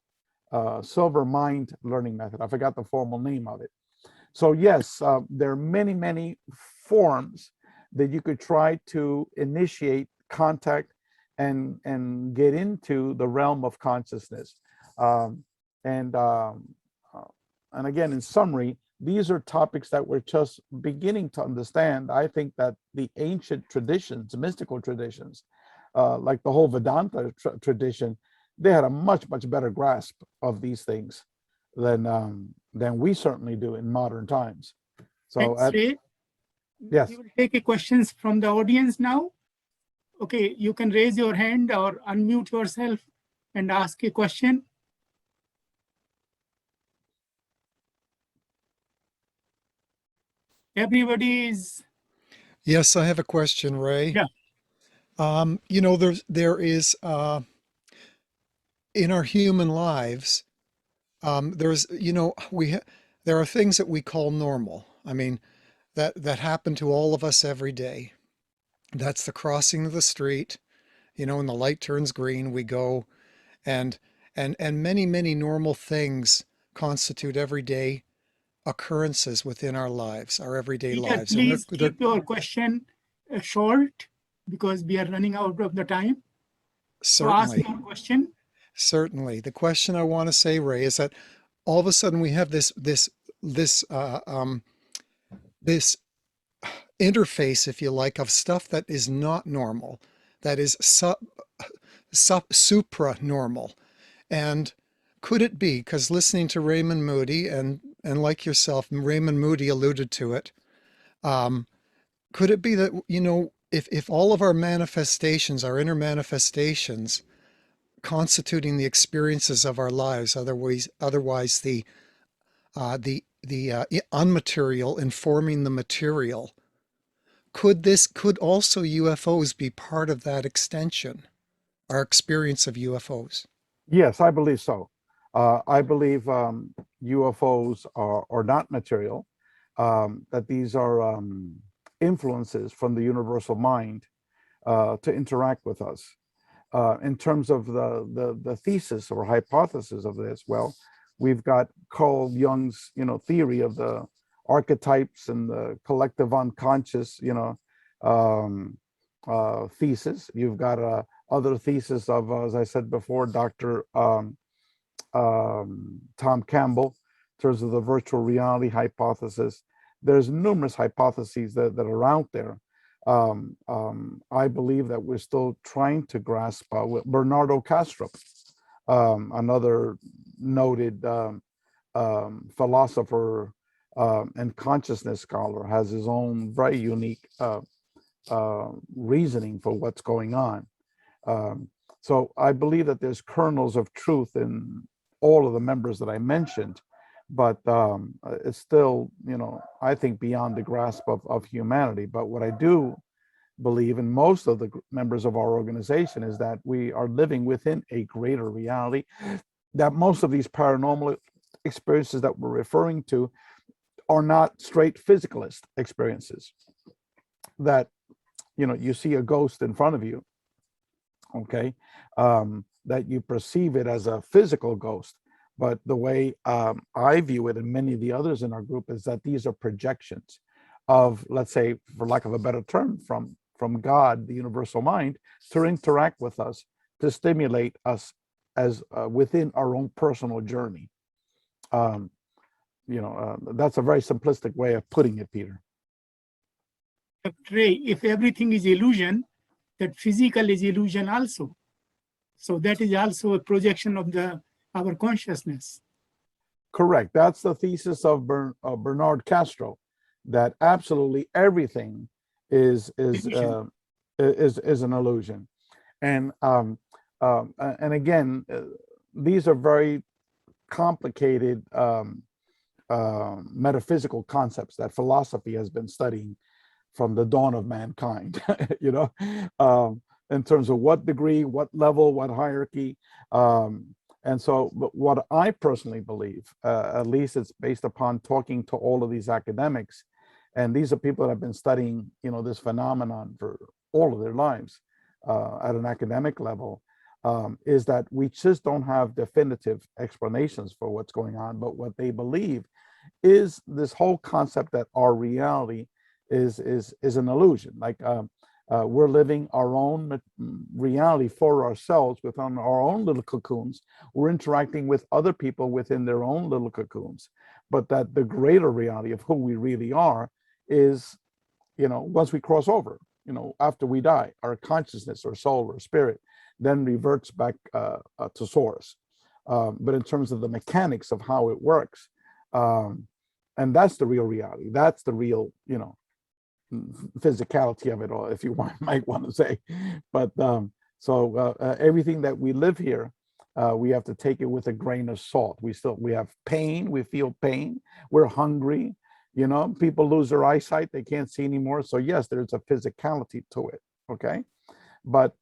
silver mind learning method. I forgot the formal name of it. So yes, there are many, many forms that you could try to initiate contact and get into the realm of consciousness. And again, in summary, these are topics that we're just beginning to understand. I think that the ancient traditions, mystical traditions, like the whole Vedanta tradition, they had a much, much better grasp of these things than we certainly do in modern times. So, yes. We will take questions from the audience now. Okay, you can raise your hand or unmute yourself and ask a question. Everybody is. Yes, I have a question, Ray. Yeah. There is in our human lives, there are things that we call normal. I mean, that happen to all of us every day. That's the crossing of the street, when the light turns green, we go, and many, many normal things constitute everyday occurrences within our lives, our everyday lives. Please keep your question short, because we are running out of the time. Certainly. So ask your question. Certainly. The question I want to say, Ray, is that all of a sudden we have this interface, if you like, of stuff that is not normal, that is supra-normal. And could it be, because listening to Raymond Moody, and like yourself, Raymond Moody alluded to it, could it be that, if all of our manifestations, our inner manifestations, constituting the experiences of our lives, otherwise the unmaterial informing the material, could also UFOs be part of that extension, our experience of UFOs? Yes, I believe so. I believe UFOs are not material. that these are influences from the universal mind to interact with us. In terms of the thesis or hypothesis of this, well, we've got Carl Jung's, theory of the archetypes and the collective unconscious, thesis. You've got other thesis of, as I said before, Dr. Tom Campbell, in terms of the virtual reality hypothesis. There's numerous hypotheses that are out there. I believe that we're still trying to grasp Bernardo Castro, another noted philosopher and consciousness scholar, has his own very unique reasoning for what's going on. So I believe that there's kernels of truth in all of the members that I mentioned, but it's still, I think beyond the grasp of humanity. But what I do believe in most of the members of our organization is that we are living within a greater reality, that most of these paranormal experiences that we're referring to are not straight physicalist experiences, that, you see a ghost in front of you, okay, that you perceive it as a physical ghost. But the way I view it, and many of the others in our group, is that these are projections of, let's say, for lack of a better term, from God, the universal mind, to interact with us, to stimulate us as within our own personal journey. That's a very simplistic way of putting it, Peter. Ray, if everything is illusion, that physical is illusion also. So that is also a projection of our consciousness. Correct. That's the thesis of Bernard Castro, that absolutely everything is an illusion. And again, these are very complicated metaphysical concepts that philosophy has been studying from the dawn of mankind, in terms of what degree, what level, what hierarchy. And so, but what I personally believe, at least it's based upon talking to all of these academics, and these are people that have been studying, this phenomenon for all of their lives at an academic level, is that we just don't have definitive explanations for what's going on. But what they believe is this whole concept that our reality is an illusion. Like we're living our own reality for ourselves within our own little cocoons. We're interacting with other people within their own little cocoons, but that the greater reality of who we really are is, once we cross over, after we die, our consciousness or soul or spirit then reverts back to source. But in terms of the mechanics of how it works, and that's the real reality. That's the real, physicality of it all, if you might want to say. But so everything that we live here, we have to take it with a grain of salt. We have pain. We feel pain. We're hungry. People lose their eyesight. They can't see anymore. So yes, there's a physicality to it. Okay, but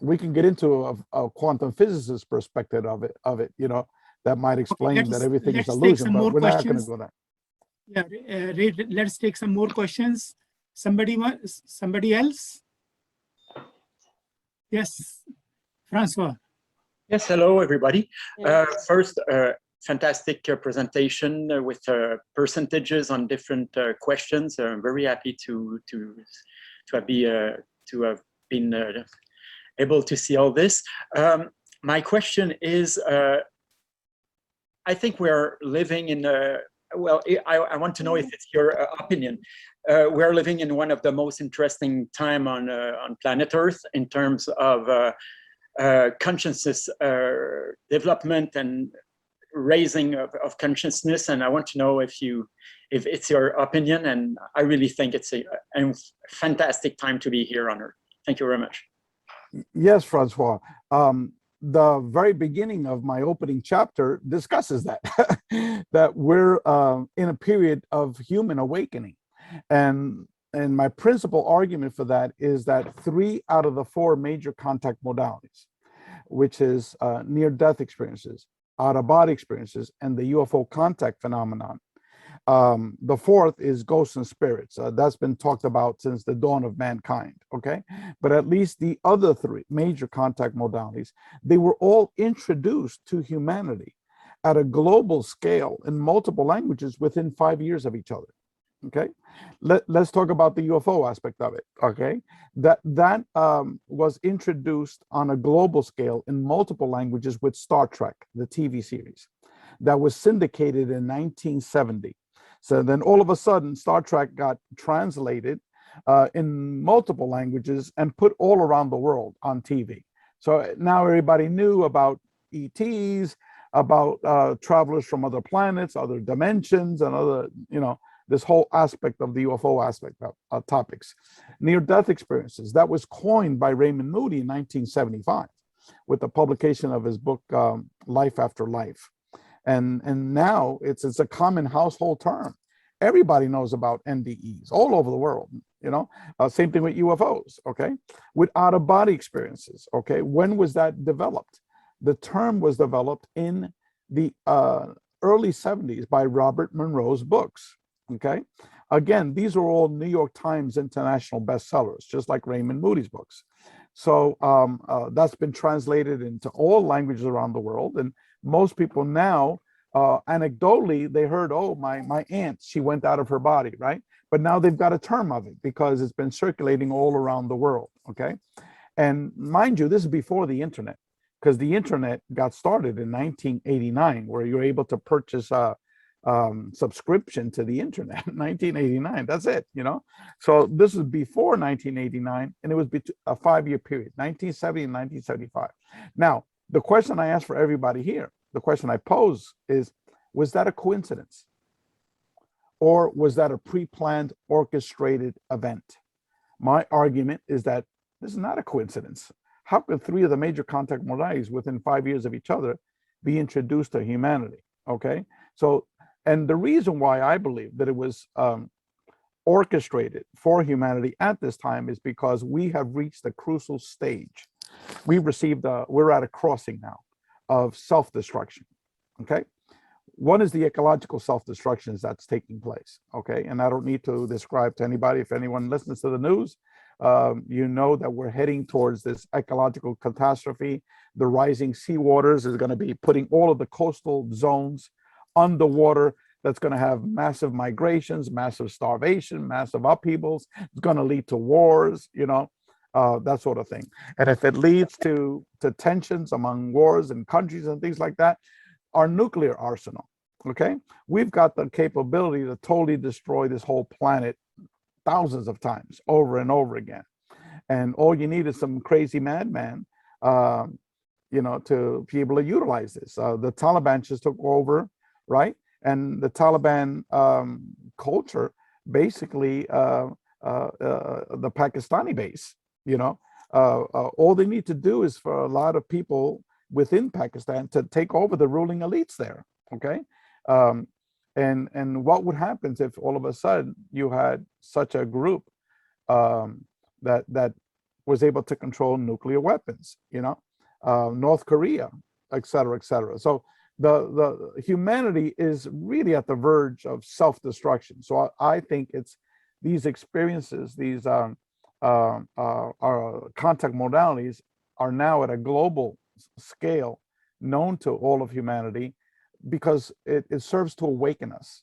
we can get into a quantum physicist perspective of it. That might explain that everything is illusion. But we're not going to go there. Yeah, Ray, let's take some more questions. Somebody else? Yes, Francois. Yes, hello, everybody. First, fantastic presentation with percentages on different questions. I'm very happy to have been able to see all this. My question is, I think we're living in a, well, I want to know if it's your opinion. We're living in one of the most interesting time on planet Earth in terms of consciousness development and raising of consciousness. And I want to know if it's your opinion. And I really think it's a fantastic time to be here on Earth. Thank you very much. Yes, Francois. The very beginning of my opening chapter discusses that, that we're in a period of human awakening. And my principal argument for that is that 3 out of the 4 major contact modalities, which is near-death experiences, out-of-body experiences, and the UFO contact phenomenon, The fourth is ghosts and spirits. That's been talked about since the dawn of mankind, okay? But at least the other three major contact modalities, they were all introduced to humanity at a global scale in multiple languages within 5 years of each other, okay? Let's talk about the UFO aspect of it, okay? That was introduced on a global scale in multiple languages with Star Trek, the TV series, that was syndicated in 1970. So then all of a sudden, Star Trek got translated in multiple languages and put all around the world on TV. So now everybody knew about ETs, about travelers from other planets, other dimensions, and other, this whole aspect of the UFO aspect of topics. Near-death experiences, that was coined by Raymond Moody in 1975 with the publication of his book, Life After Life. And now it's a common household term. Everybody knows about NDEs all over the world, same thing with UFOs, okay? With out-of-body experiences, okay? When was that developed? The term was developed in the early 70s by Robert Monroe's books, okay? Again, these are all New York Times international bestsellers, just like Raymond Moody's books. So that's been translated into all languages around the world. And most people now, anecdotally, they heard, oh, my aunt, she went out of her body, right? But now they've got a term of it because it's been circulating all around the world, okay? And mind you, this is before the internet, because the internet got started in 1989, where you're able to purchase a subscription to the internet. 1989, that's it, So this is before 1989, and it was a 5-year period, 1970 and 1975. Now, the question I ask for everybody here, the question I pose is, was that a coincidence? Or was that a pre-planned, orchestrated event? My argument is that this is not a coincidence. How could 3 of the major contact modalities within 5 years of each other be introduced to humanity, okay? So, and the reason why I believe that it was orchestrated for humanity at this time is because we have reached a crucial stage. We're at a crossing now of self-destruction, okay? One is the ecological self-destruction that's taking place, okay? And I don't need to describe to anybody, if anyone listens to the news, you know that we're heading towards this ecological catastrophe. The rising seawaters is going to be putting all of the coastal zones underwater. That's going to have massive migrations, massive starvation, massive upheavals. It's going to lead to wars, that sort of thing. And if it leads to tensions among wars and countries and things like that, our nuclear arsenal, okay? We've got the capability to totally destroy this whole planet thousands of times over and over again. And all you need is some crazy madman, to be able to utilize this. The Taliban just took over, right? And the Taliban culture, basically the Pakistani base, all they need to do is for a lot of people within Pakistan to take over the ruling elites there, okay? And what would happen if all of a sudden you had such a group that was able to control nuclear weapons, North Korea, et cetera, et cetera. So the humanity is really at the verge of self-destruction. So I think it's these experiences, these our contact modalities are now at a global scale known to all of humanity, because it serves to awaken us.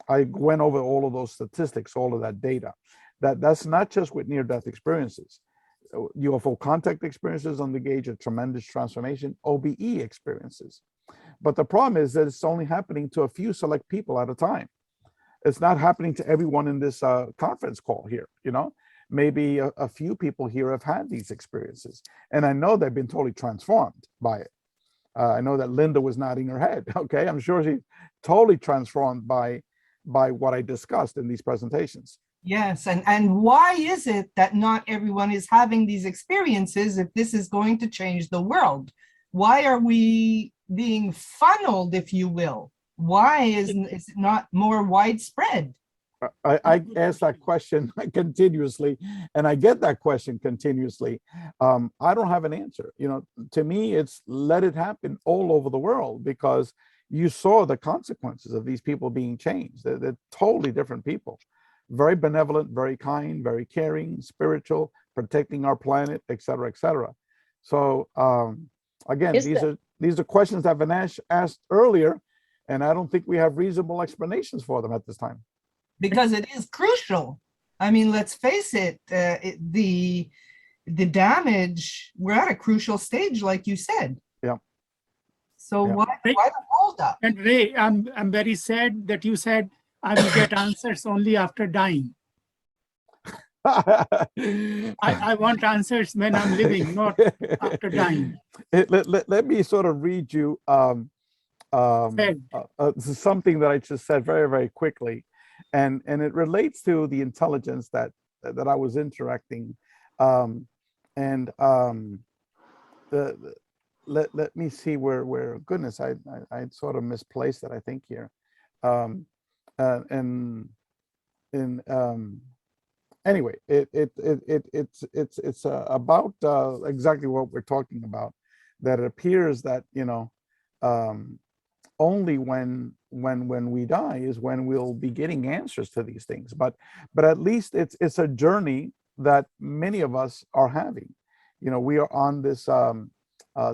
I went over all of those statistics, all of that data. That's not just with near-death experiences. UFO contact experiences undergauge a tremendous transformation, OBE experiences. But the problem is that it's only happening to a few select people at a time. It's not happening to everyone in this conference call here, Maybe a few people here have had these experiences. And I know they've been totally transformed by it. I know that Linda was nodding her head, okay? I'm sure she's totally transformed by what I discussed in these presentations. Yes, and why is it that not everyone is having these experiences if this is going to change the world? Why are we being funneled, if you will? Why is it not more widespread? I ask that question continuously, and I get that question continuously. I don't have an answer. To me, it's let it happen all over the world, because you saw the consequences of these people being changed. They're totally different people. Very benevolent, very kind, very caring, spiritual, protecting our planet, et cetera, et cetera. So again, these are questions that Vinesh asked earlier, and I don't think we have reasonable explanations for them at this time. Because it is crucial. I mean, let's face it, the damage, we're at a crucial stage, like you said. Yeah. So Yeah. why the hold up? And Ray, I'm very sad that you said I will get answers only after dying. I want answers when I'm living, not after dying. Let me sort of read you something that I just said very, very quickly. And it relates to the intelligence that I was interacting. Let me see where goodness, I sort of misplaced it, I think, here. Anyway, it's about exactly what we're talking about. That it appears that, you know, only when we die is when we'll be getting answers to these things. But at least it's a journey that many of us are having. You know, we are on this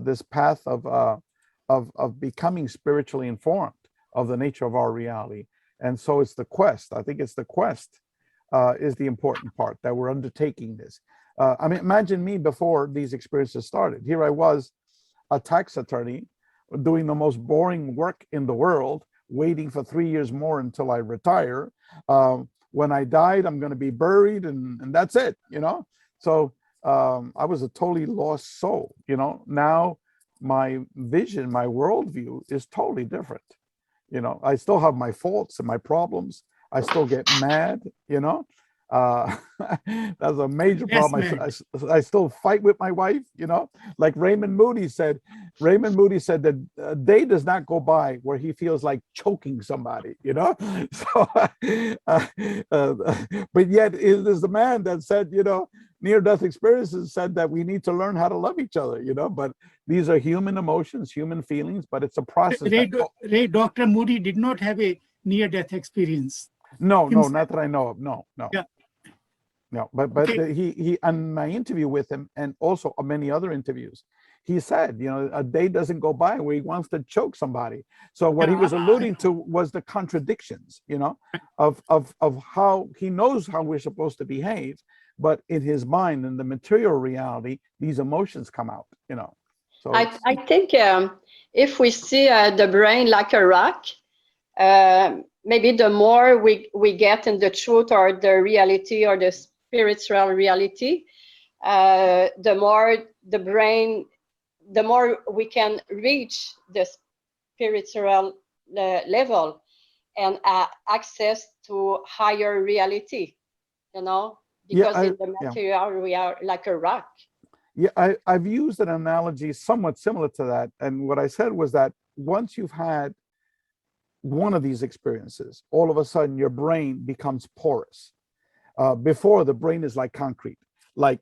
this path of becoming spiritually informed of the nature of our reality. And so it's the quest. I think it's the quest is the important part, that we're undertaking this. I mean, imagine me before these experiences started. Here I was, a tax attorney, doing the most boring work in the world, waiting for 3 years more until I retire. When I died, I'm going to be buried, and that's it, you know? So I was a totally lost soul, you know? Now my vision, my worldview is totally different. You know, I still have my faults and my problems. I still get mad, you know? That's a major problem. I still fight with my wife, you know? Like Raymond Moody said that a day does not go by where he feels like choking somebody, you know? So, but yet it is the man that said, you know, near-death experiences said that we need to learn how to love each other, you know? But these are human emotions, human feelings, but it's a process. Ray, Dr. Moody did not have a near-death experience. No, not that I know of. No. Yeah. No, but okay. He on my interview with him, and also on many other interviews, he said, you know, a day doesn't go by where he wants to choke somebody. So what he was alluding to was the contradictions, you know, of how he knows how we're supposed to behave, but in his mind, in the material reality, these emotions come out, you know. So I think if we see the brain like a rock, maybe the more we get in the truth or the reality or the spiritual reality, the more the brain, the more we can reach the spiritual level and access to higher reality, you know, because in the material we are like a rock. Yeah, I've used an analogy somewhat similar to that. And what I said was that once you've had one of these experiences, all of a sudden your brain becomes porous. Before, the brain is like concrete, like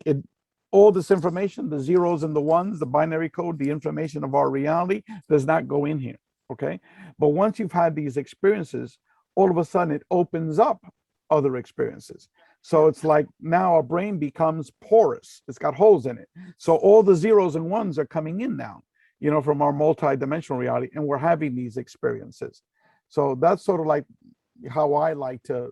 all this information, the zeros and the ones, the binary code, the information of our reality does not go in here, okay? But once you've had these experiences, all of a sudden it opens up other experiences. So it's like now our brain becomes porous. It's got holes in it. So all the zeros and ones are coming in now, you know, from our multi-dimensional reality, and we're having these experiences. So that's sort of like how I like to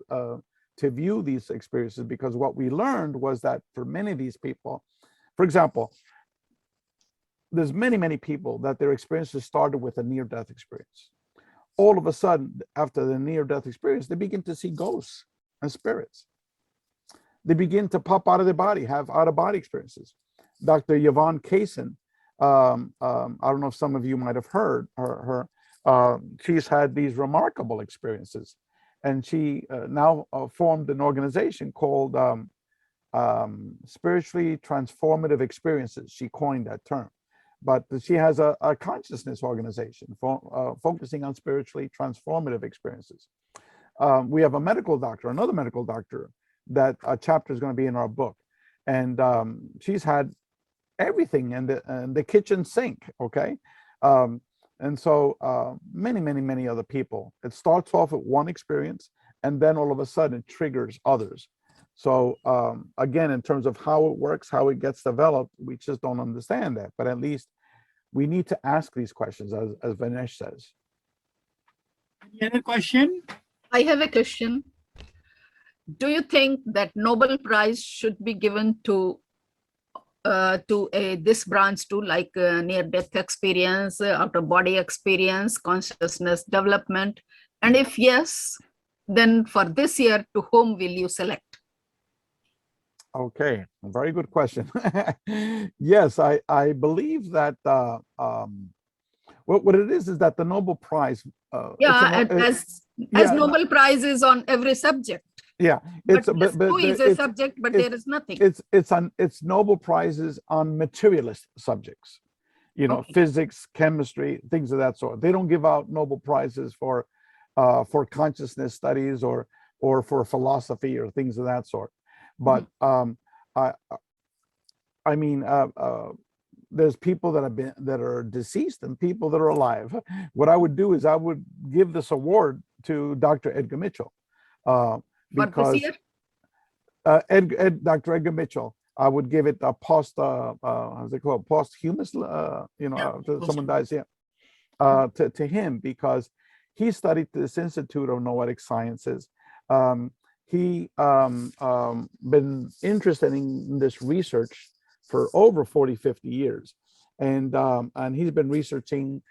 view these experiences, because what we learned was that for many of these people, for example, there's many people that their experiences started with a near-death experience. All of a sudden, after the near-death experience, they begin to see ghosts and spirits. They begin to pop out of their body, have out-of-body experiences. Dr. Yvonne Kaysen, I don't know if some of you might have heard her. She's had these remarkable experiences, and she now formed an organization called Spiritually Transformative Experiences. She coined that term, but she has a consciousness organization focusing on spiritually transformative experiences. We have a medical doctor, another medical doctor, that a chapter is going to be in our book, and she's had everything in the kitchen sink, okay? And so many other people. It starts off with one experience, and then all of a sudden it triggers others. So again, in terms of how it works, how it gets developed, we just don't understand that. But at least we need to ask these questions, as Vinesh says. Any other question? I have a question. Do you think that Nobel Prize should be given to this branch too, like near-death experience, out-of-body experience, consciousness development? And if yes, then for this year, to whom will you select? Okay, very good question. Yes, I believe that what it is that the Nobel Prize. As Nobel Prizes on every subject. Yeah, but who is a subject, but there is nothing. It's Nobel Prizes on materialist subjects, you know, physics, chemistry, things of that sort. They don't give out Nobel Prizes for consciousness studies or for philosophy or things of that sort. But I mean, there's people that are deceased and people that are alive. What I would do is I would give this award to Dr. Edgar Mitchell. Because Dr. Edgar Mitchell, I would give it a how's it called, posthumous, someone dies here, to him, because he studied this Institute of Noetic Sciences. He been interested in this research for over 40-50 years, and he's been researching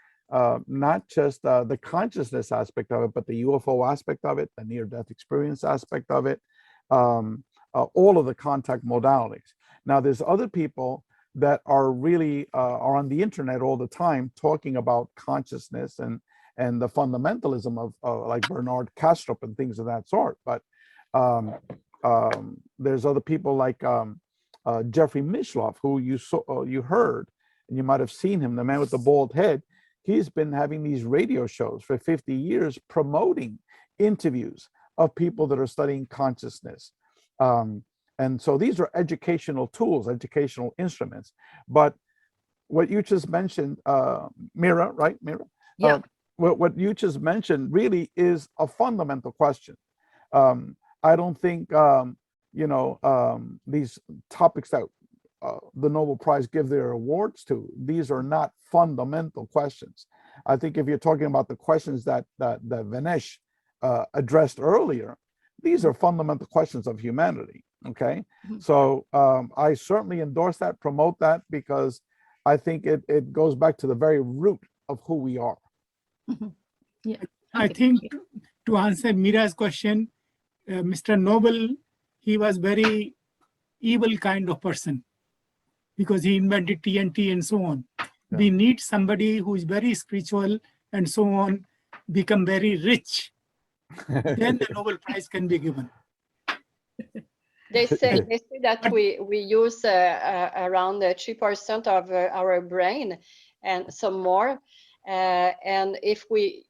not just the consciousness aspect of it, but the UFO aspect of it, the near-death experience aspect of it, all of the contact modalities. Now, there's other people that are really are on the internet all the time talking about consciousness and the fundamentalism of like Bernard Kastrup and things of that sort. But there's other people like Jeffrey Mishloff, who you heard, and you might have seen him, the man with the bald head. He's been having these radio shows for 50 years promoting interviews of people that are studying consciousness. And so these are educational tools, educational instruments. But what you just mentioned, Mira, right, Mira? Yeah. What you just mentioned really is a fundamental question. I don't think, these topics that the Nobel Prize give their awards to, these are not fundamental questions. I think if you're talking about the questions that Vinesh addressed earlier, these are fundamental questions of humanity. Okay, so I certainly endorse that, promote that, because I think it goes back to the very root of who we are. Yeah, I think to answer Mira's question, Mr. Nobel, he was very evil kind of person, because he invented TNT and so on. Yeah. We need somebody who is very spiritual and so on, become very rich. Then the Nobel Prize can be given. They say that we use around 3% of our brain and some more. And if we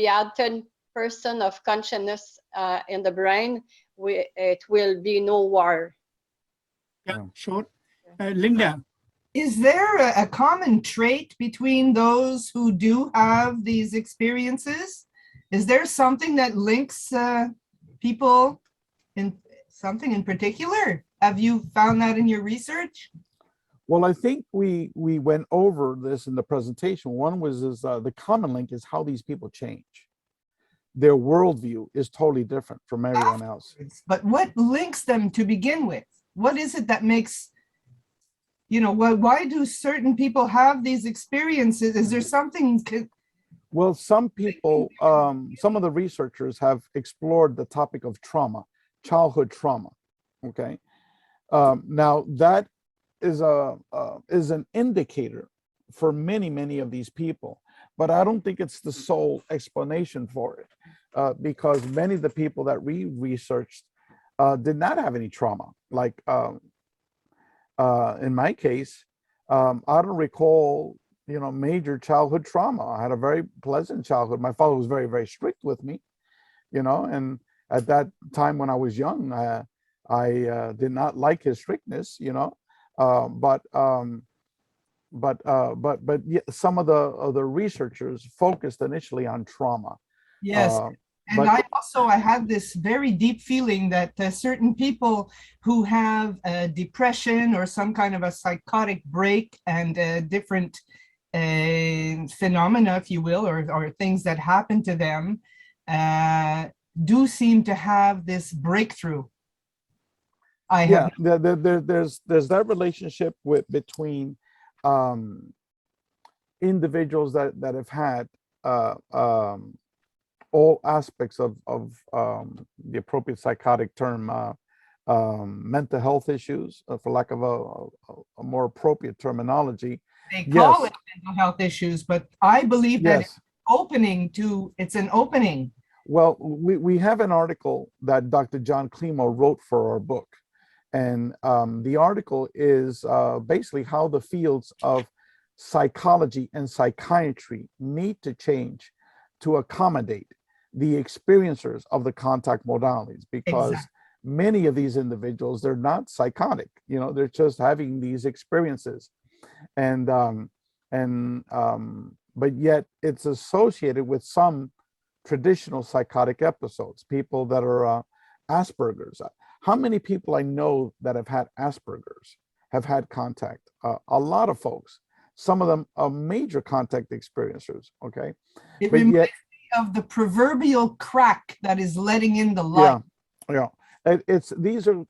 add 10% of consciousness in the brain, it will be no war. Yeah, sure. Linda. Is there a common trait between those who do have these experiences? Is there something that links people in something in particular? Have you found that in your research? Well, I think we went over this in the presentation. One was the common link is how these people change. Their worldview is totally different from everyone else. But what links them to begin with? What is it that makes, why do certain people have these experiences? Is there something? Well, some people, some of the researchers have explored the topic of trauma, childhood trauma. Okay, now that is an indicator for many of these people, but I don't think it's the sole explanation for it, because many of the people that we researched did not have any trauma. Like in my case, I don't recall major childhood trauma. I had a very pleasant childhood. My father was very strict with me, and at that time when I was young, I did not like his strictness, but but some of the researchers focused initially on trauma. Yes. And I had this very deep feeling that certain people who have depression or some kind of a psychotic break and different phenomena, if you will, or things that happen to them, do seem to have this breakthrough. There's that relationship between individuals that have had all aspects of the appropriate psychotic term, mental health issues, for lack of a more appropriate terminology. They call it mental health issues, but I believe that it's an opening. Well, we have an article that Dr. John Klimo wrote for our book. And the article is basically how the fields of psychology and psychiatry need to change to accommodate the experiencers of the contact modalities, because many of these individuals, they're not psychotic, they're just having these experiences. But yet it's associated with some traditional psychotic episodes, people that are Asperger's. How many people I know that have had Asperger's have had contact? A lot of folks, some of them are major contact experiencers, okay? It reminds me of the proverbial crack that is letting in the light. Yeah. These are,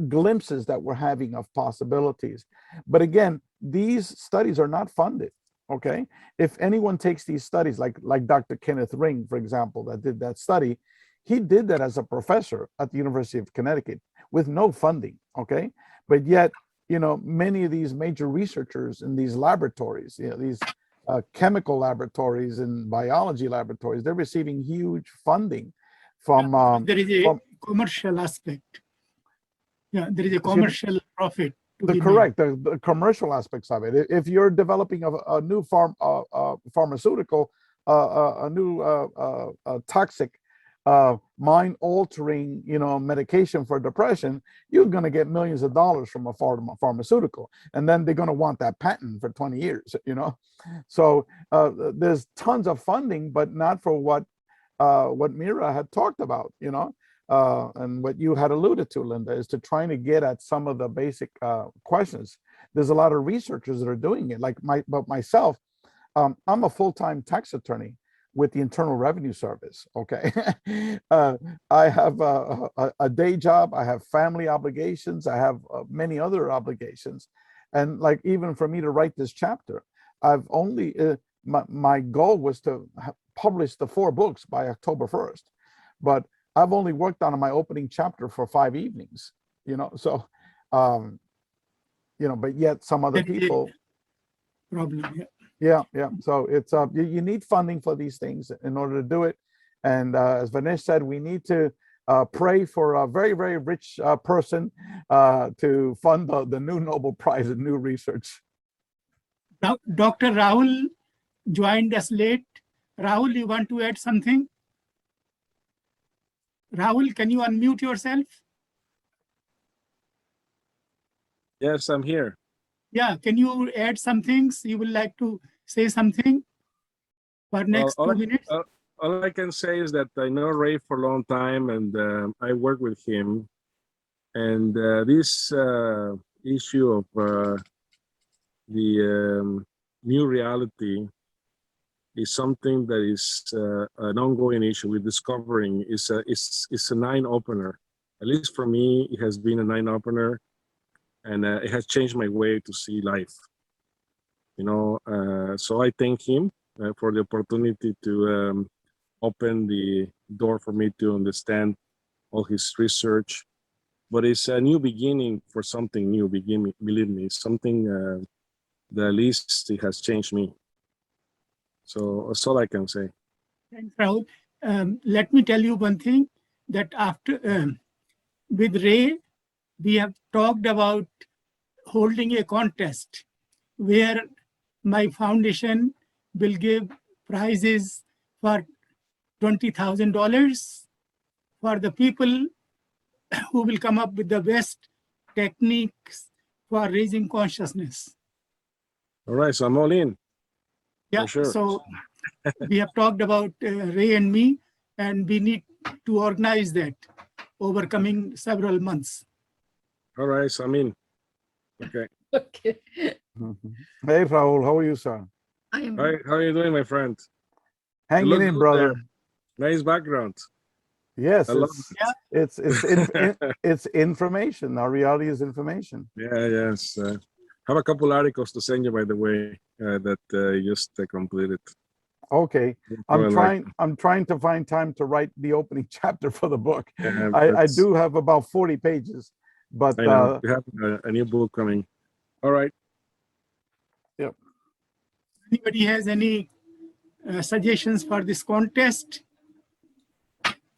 glimpses that we're having of possibilities. But again, these studies are not funded, okay? If anyone takes these studies, like Dr. Kenneth Ring, for example, that did that study, he did that as a professor at the University of Connecticut with no funding, okay? But yet, many of these major researchers in these laboratories, these chemical laboratories and biology laboratories, they're receiving huge funding from... there is a commercial aspect. Yeah, there is a commercial profit. The commercial aspects of it. If you're developing a new pharmaceutical, a new toxic, mind-altering, medication for depression, you're going to get millions of dollars from a pharmaceutical, and then they're going to want that patent for 20 years. So there's tons of funding, but not for what Mira had talked about. And what you had alluded to, Linda, is to trying to get at some of the basic questions. There's a lot of researchers that are doing it, but myself, I'm a full-time tax attorney with the Internal Revenue Service, okay? I have a day job, I have family obligations, I have many other obligations. And even for me to write this chapter, I've only, my goal was to publish the 4 books by October 1st. But I've only worked on my opening chapter for 5 evenings, so, but yet some other people. Problem, yeah. So it's you need funding for these things in order to do it. And as Vinesh said, we need to pray for a very, very rich person to fund the new Nobel Prize in new research. Dr. Rahul joined us late. Rahul, you want to add something? Rahul, can you unmute yourself? Yes, I'm here. Yeah, can you add some things? You would like to say something for next 2 minutes? All I can say is that I know Ray for a long time, and I work with him. And this issue of the new reality is something that is an ongoing issue. We're discovering it's a 9-opener. At least for me, it has been a 9-opener, and it has changed my way to see life. So I thank him for the opportunity to open the door for me to understand all his research. But it's a new beginning for something new. Believe me, something that at least it has changed me. So that's all I can say. Thanks, Rahul. Let me tell you one thing, that after with Ray, we have talked about holding a contest where my foundation will give prizes for $20,000 for the people who will come up with the best techniques for raising consciousness. All right, so I'm all in. Yeah, For sure. so we have talked about Ray and me, and we need to organize that over coming several months. All right, so I'm in. Okay. Okay. Hey, Raul, how are you, sir? Hi, how are you doing, my friend? You Hanging look in, good brother. there. Nice background. Yes, I love it's information. Our reality is information. Yeah, yes. Have a couple articles to send you, by the way, that just completed. Okay, Probably like I'm trying to find time to write the opening chapter for the book. Yeah, I that's- do have about 40 pages, but I know you have a new book coming. All right. Yep. Anybody has any suggestions for this contest?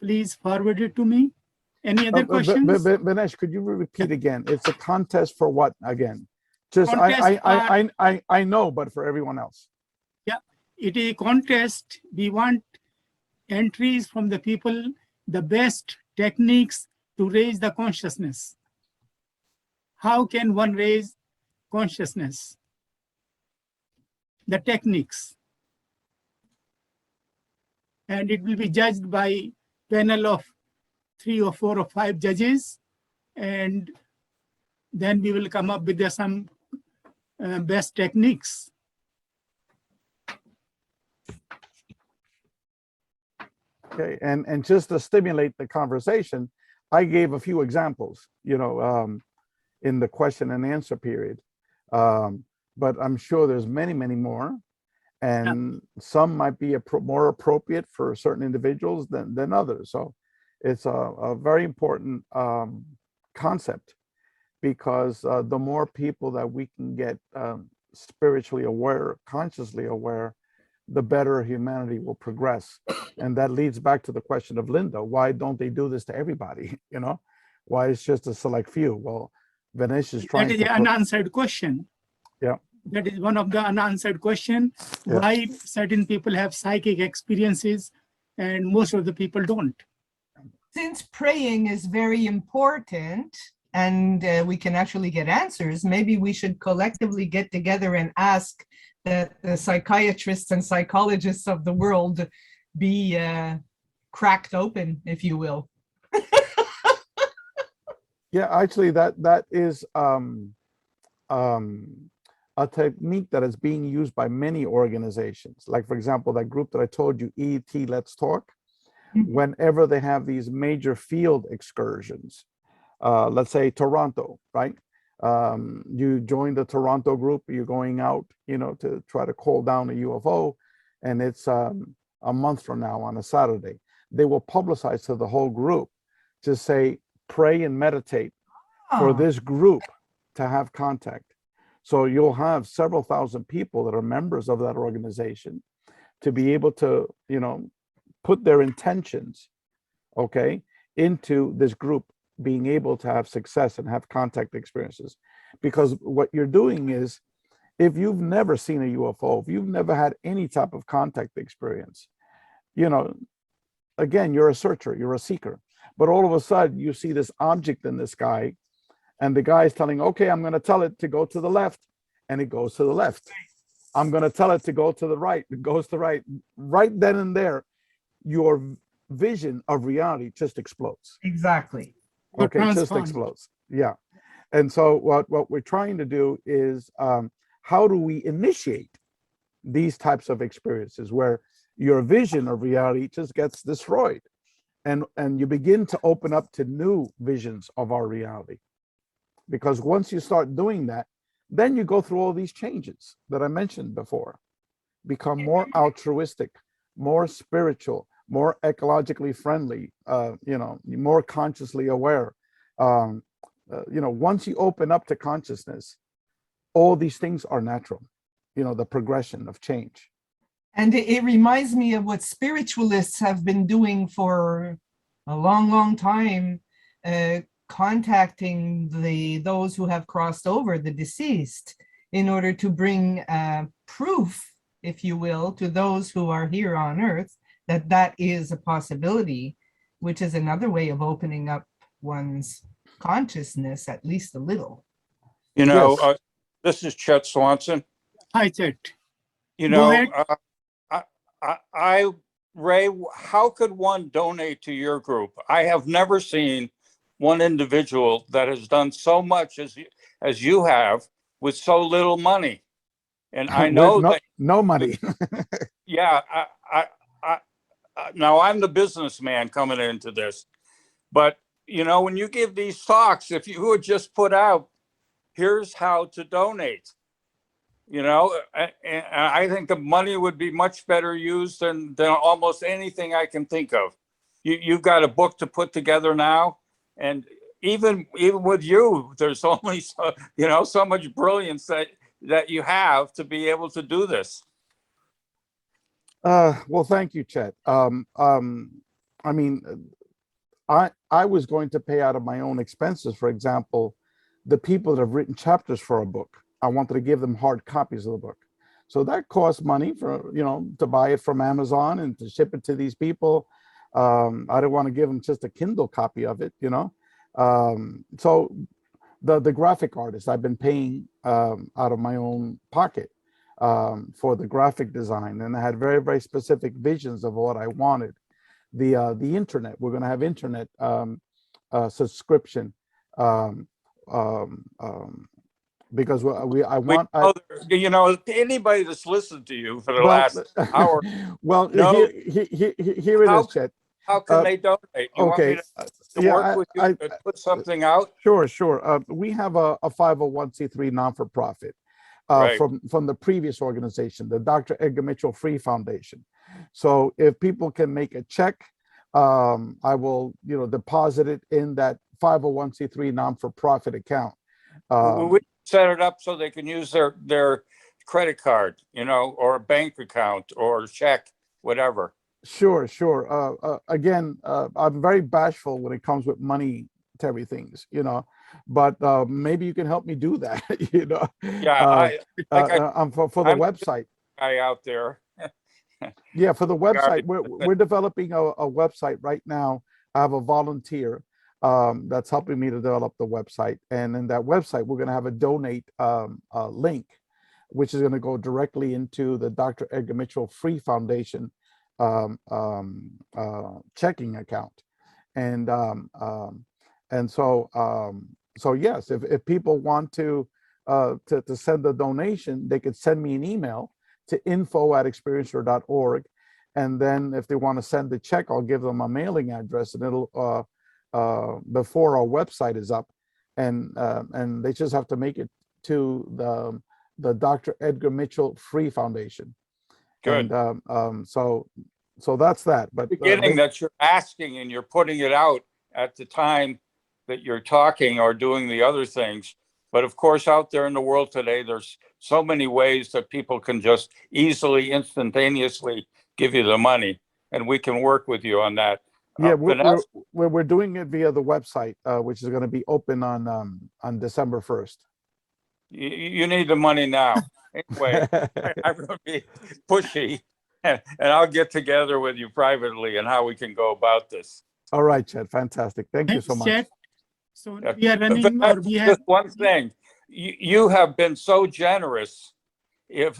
Please forward it to me. Any other questions? Vinesh, could you repeat again? It's a contest for what again? Just Contest I know, but for everyone else. Yeah, it is a contest. We want entries from the people, the best techniques to raise the consciousness. How can one raise consciousness? The techniques. And it will be judged by panel of 3 or 4 or 5 judges, and then we will come up with some best techniques. Okay, and just to stimulate the conversation, I gave a few examples, in the question and answer period. But I'm sure there's many, many more, and some might be more appropriate for certain individuals than others. So it's a very important concept, because the more people that we can get spiritually aware, consciously aware, the better humanity will progress. And that leads back to the question of Linda. Why don't they do this to everybody? Why it's just a select few? Well, Vinesh is trying to... That is an unanswered question. Yeah. That is one of the unanswered question. Yeah. Why certain people have psychic experiences and most of the people don't? Since praying is very important, and we can actually get answers, maybe we should collectively get together and ask that the psychiatrists and psychologists of the world be cracked open, if you will. Yeah, actually, that is a technique that is being used by many organizations. Like, for example, that group that I told you, ET Let's Talk, whenever they have these major field excursions, let's say Toronto, right? You join the Toronto group, you're going out, to try to call down a UFO, and it's a month from now on a Saturday. They will publicize to the whole group to say, pray and meditate for this group to have contact. So you'll have several thousand people that are members of that organization to be able to, put their intentions, okay, into this group being able to have success and have contact experiences. Because what you're doing is, if you've never seen a UFO, if you've never had any type of contact experience, again, you're a searcher, you're a seeker. But all of a sudden you see this object in the sky, and the guy is telling, okay, I'm going to tell it to go to the left, and it goes to the left. I'm going to tell it to go to the right, it goes to the right. Right then and there, your vision of reality just explodes. Exactly. Okay, just explodes. Yeah. And so what we're trying to do is, how do we initiate these types of experiences where your vision of reality just gets destroyed, and you begin to open up to new visions of our reality? Because once you start doing that, then you go through all these changes that I mentioned before, become more altruistic, more spiritual, more ecologically friendly, more consciously aware. Once you open up to consciousness, all these things are natural, the progression of change. And it reminds me of what spiritualists have been doing for a long, long time, contacting those who have crossed over, the deceased, in order to bring proof, if you will, to those who are here on Earth, that is a possibility, which is another way of opening up one's consciousness, at least a little. This is Chet Swanson. Hi, Chet. You Go know, ahead. Ray, how could one donate to your group? I have never seen one individual that has done so much as you have with so little money. And I know that no money. yeah, now I'm the businessman coming into this, but you know, when you give these talks, if you would just put out, here's how to donate, you know, and I think the money would be much better used than almost anything I can think of. You've got a book to put together now, and even with you, there's only so much brilliance that you have to be able to do this. Well, thank you, Chet. I mean, I was going to pay out of my own expenses, for example, the people that have written chapters for a book. I wanted to give them hard copies of the book. So that costs money for, to buy it from Amazon and to ship it to these people. I didn't want to give them just a Kindle copy of it, So the graphic artist, I've been paying out of my own pocket for the graphic design. And I had very, very specific visions of what I wanted. The internet, we're going to have internet subscription because anybody that's listened to you for the last hour. Well, here it is, Chet. How can they donate? You want me to work with you to put something out? Sure. We have a 501c3 non-for-profit from the previous organization, the Dr. Edgar Mitchell Free Foundation. So if people can make a check, I will, deposit it in that 501c3 non-for-profit account. We set it up so they can use their credit card, or a bank account or check, whatever. Sure. Again, I'm very bashful when it comes with money things, but maybe you can help me do that, Yeah, for the website. Guy out there. Yeah, for the website, we're developing a website right now. I have a volunteer that's helping me to develop the website, and in that website, we're going to have a donate link, which is going to go directly into the Dr. Edgar Mitchell Free Foundation checking account, and so yes, if people want to send a donation, they could send me an email to info@experiencer.org, and then if they want to send the check, I'll give them a mailing address, and it'll before our website is up, and they just have to make it to the Dr. Edgar Mitchell Free Foundation. Good. And so that's that. But beginning that you're asking and you're putting it out at the time that you're talking or doing the other things. But of course, out there in the world today, there's so many ways that people can just easily, instantaneously give you the money, and we can work with you on that. Yeah, we're doing it via the website, which is going to be open on December 1st. You need the money now. Anyway, I'm going to be pushy, and I'll get together with you privately on how we can go about this. All right, Chet. Fantastic. Thank you so much. Chet. So we are running, or we have just one thing. You have been so generous. If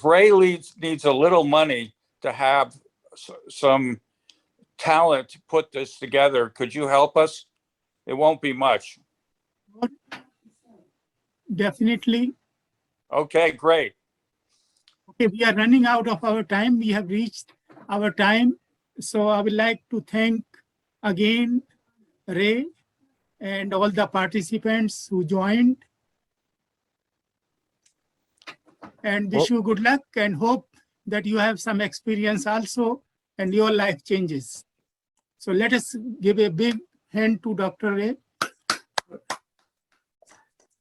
Ray needs a little money to have some talent to put this together, could you help us? It won't be much. Definitely. Okay, great. Okay, we are running out of our time. We have reached our time. So I would like to thank again Ray and all the participants who joined, and wish you good luck and hope that you have some experience also and your life changes. So let us give a big hand to Dr. Ray.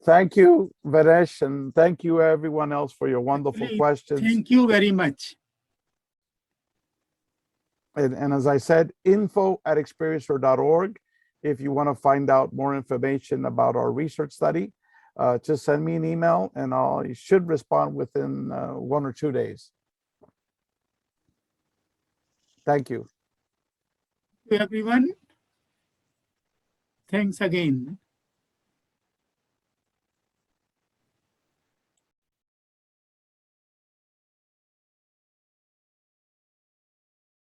Thank you, Varesh, and thank you everyone else for your wonderful questions. Thank you very much. And as I said, info@experiencer.org. If you want to find out more information about our research study, just send me an email and I should respond within 1 or 2 days. Thank you. Everyone, thanks again.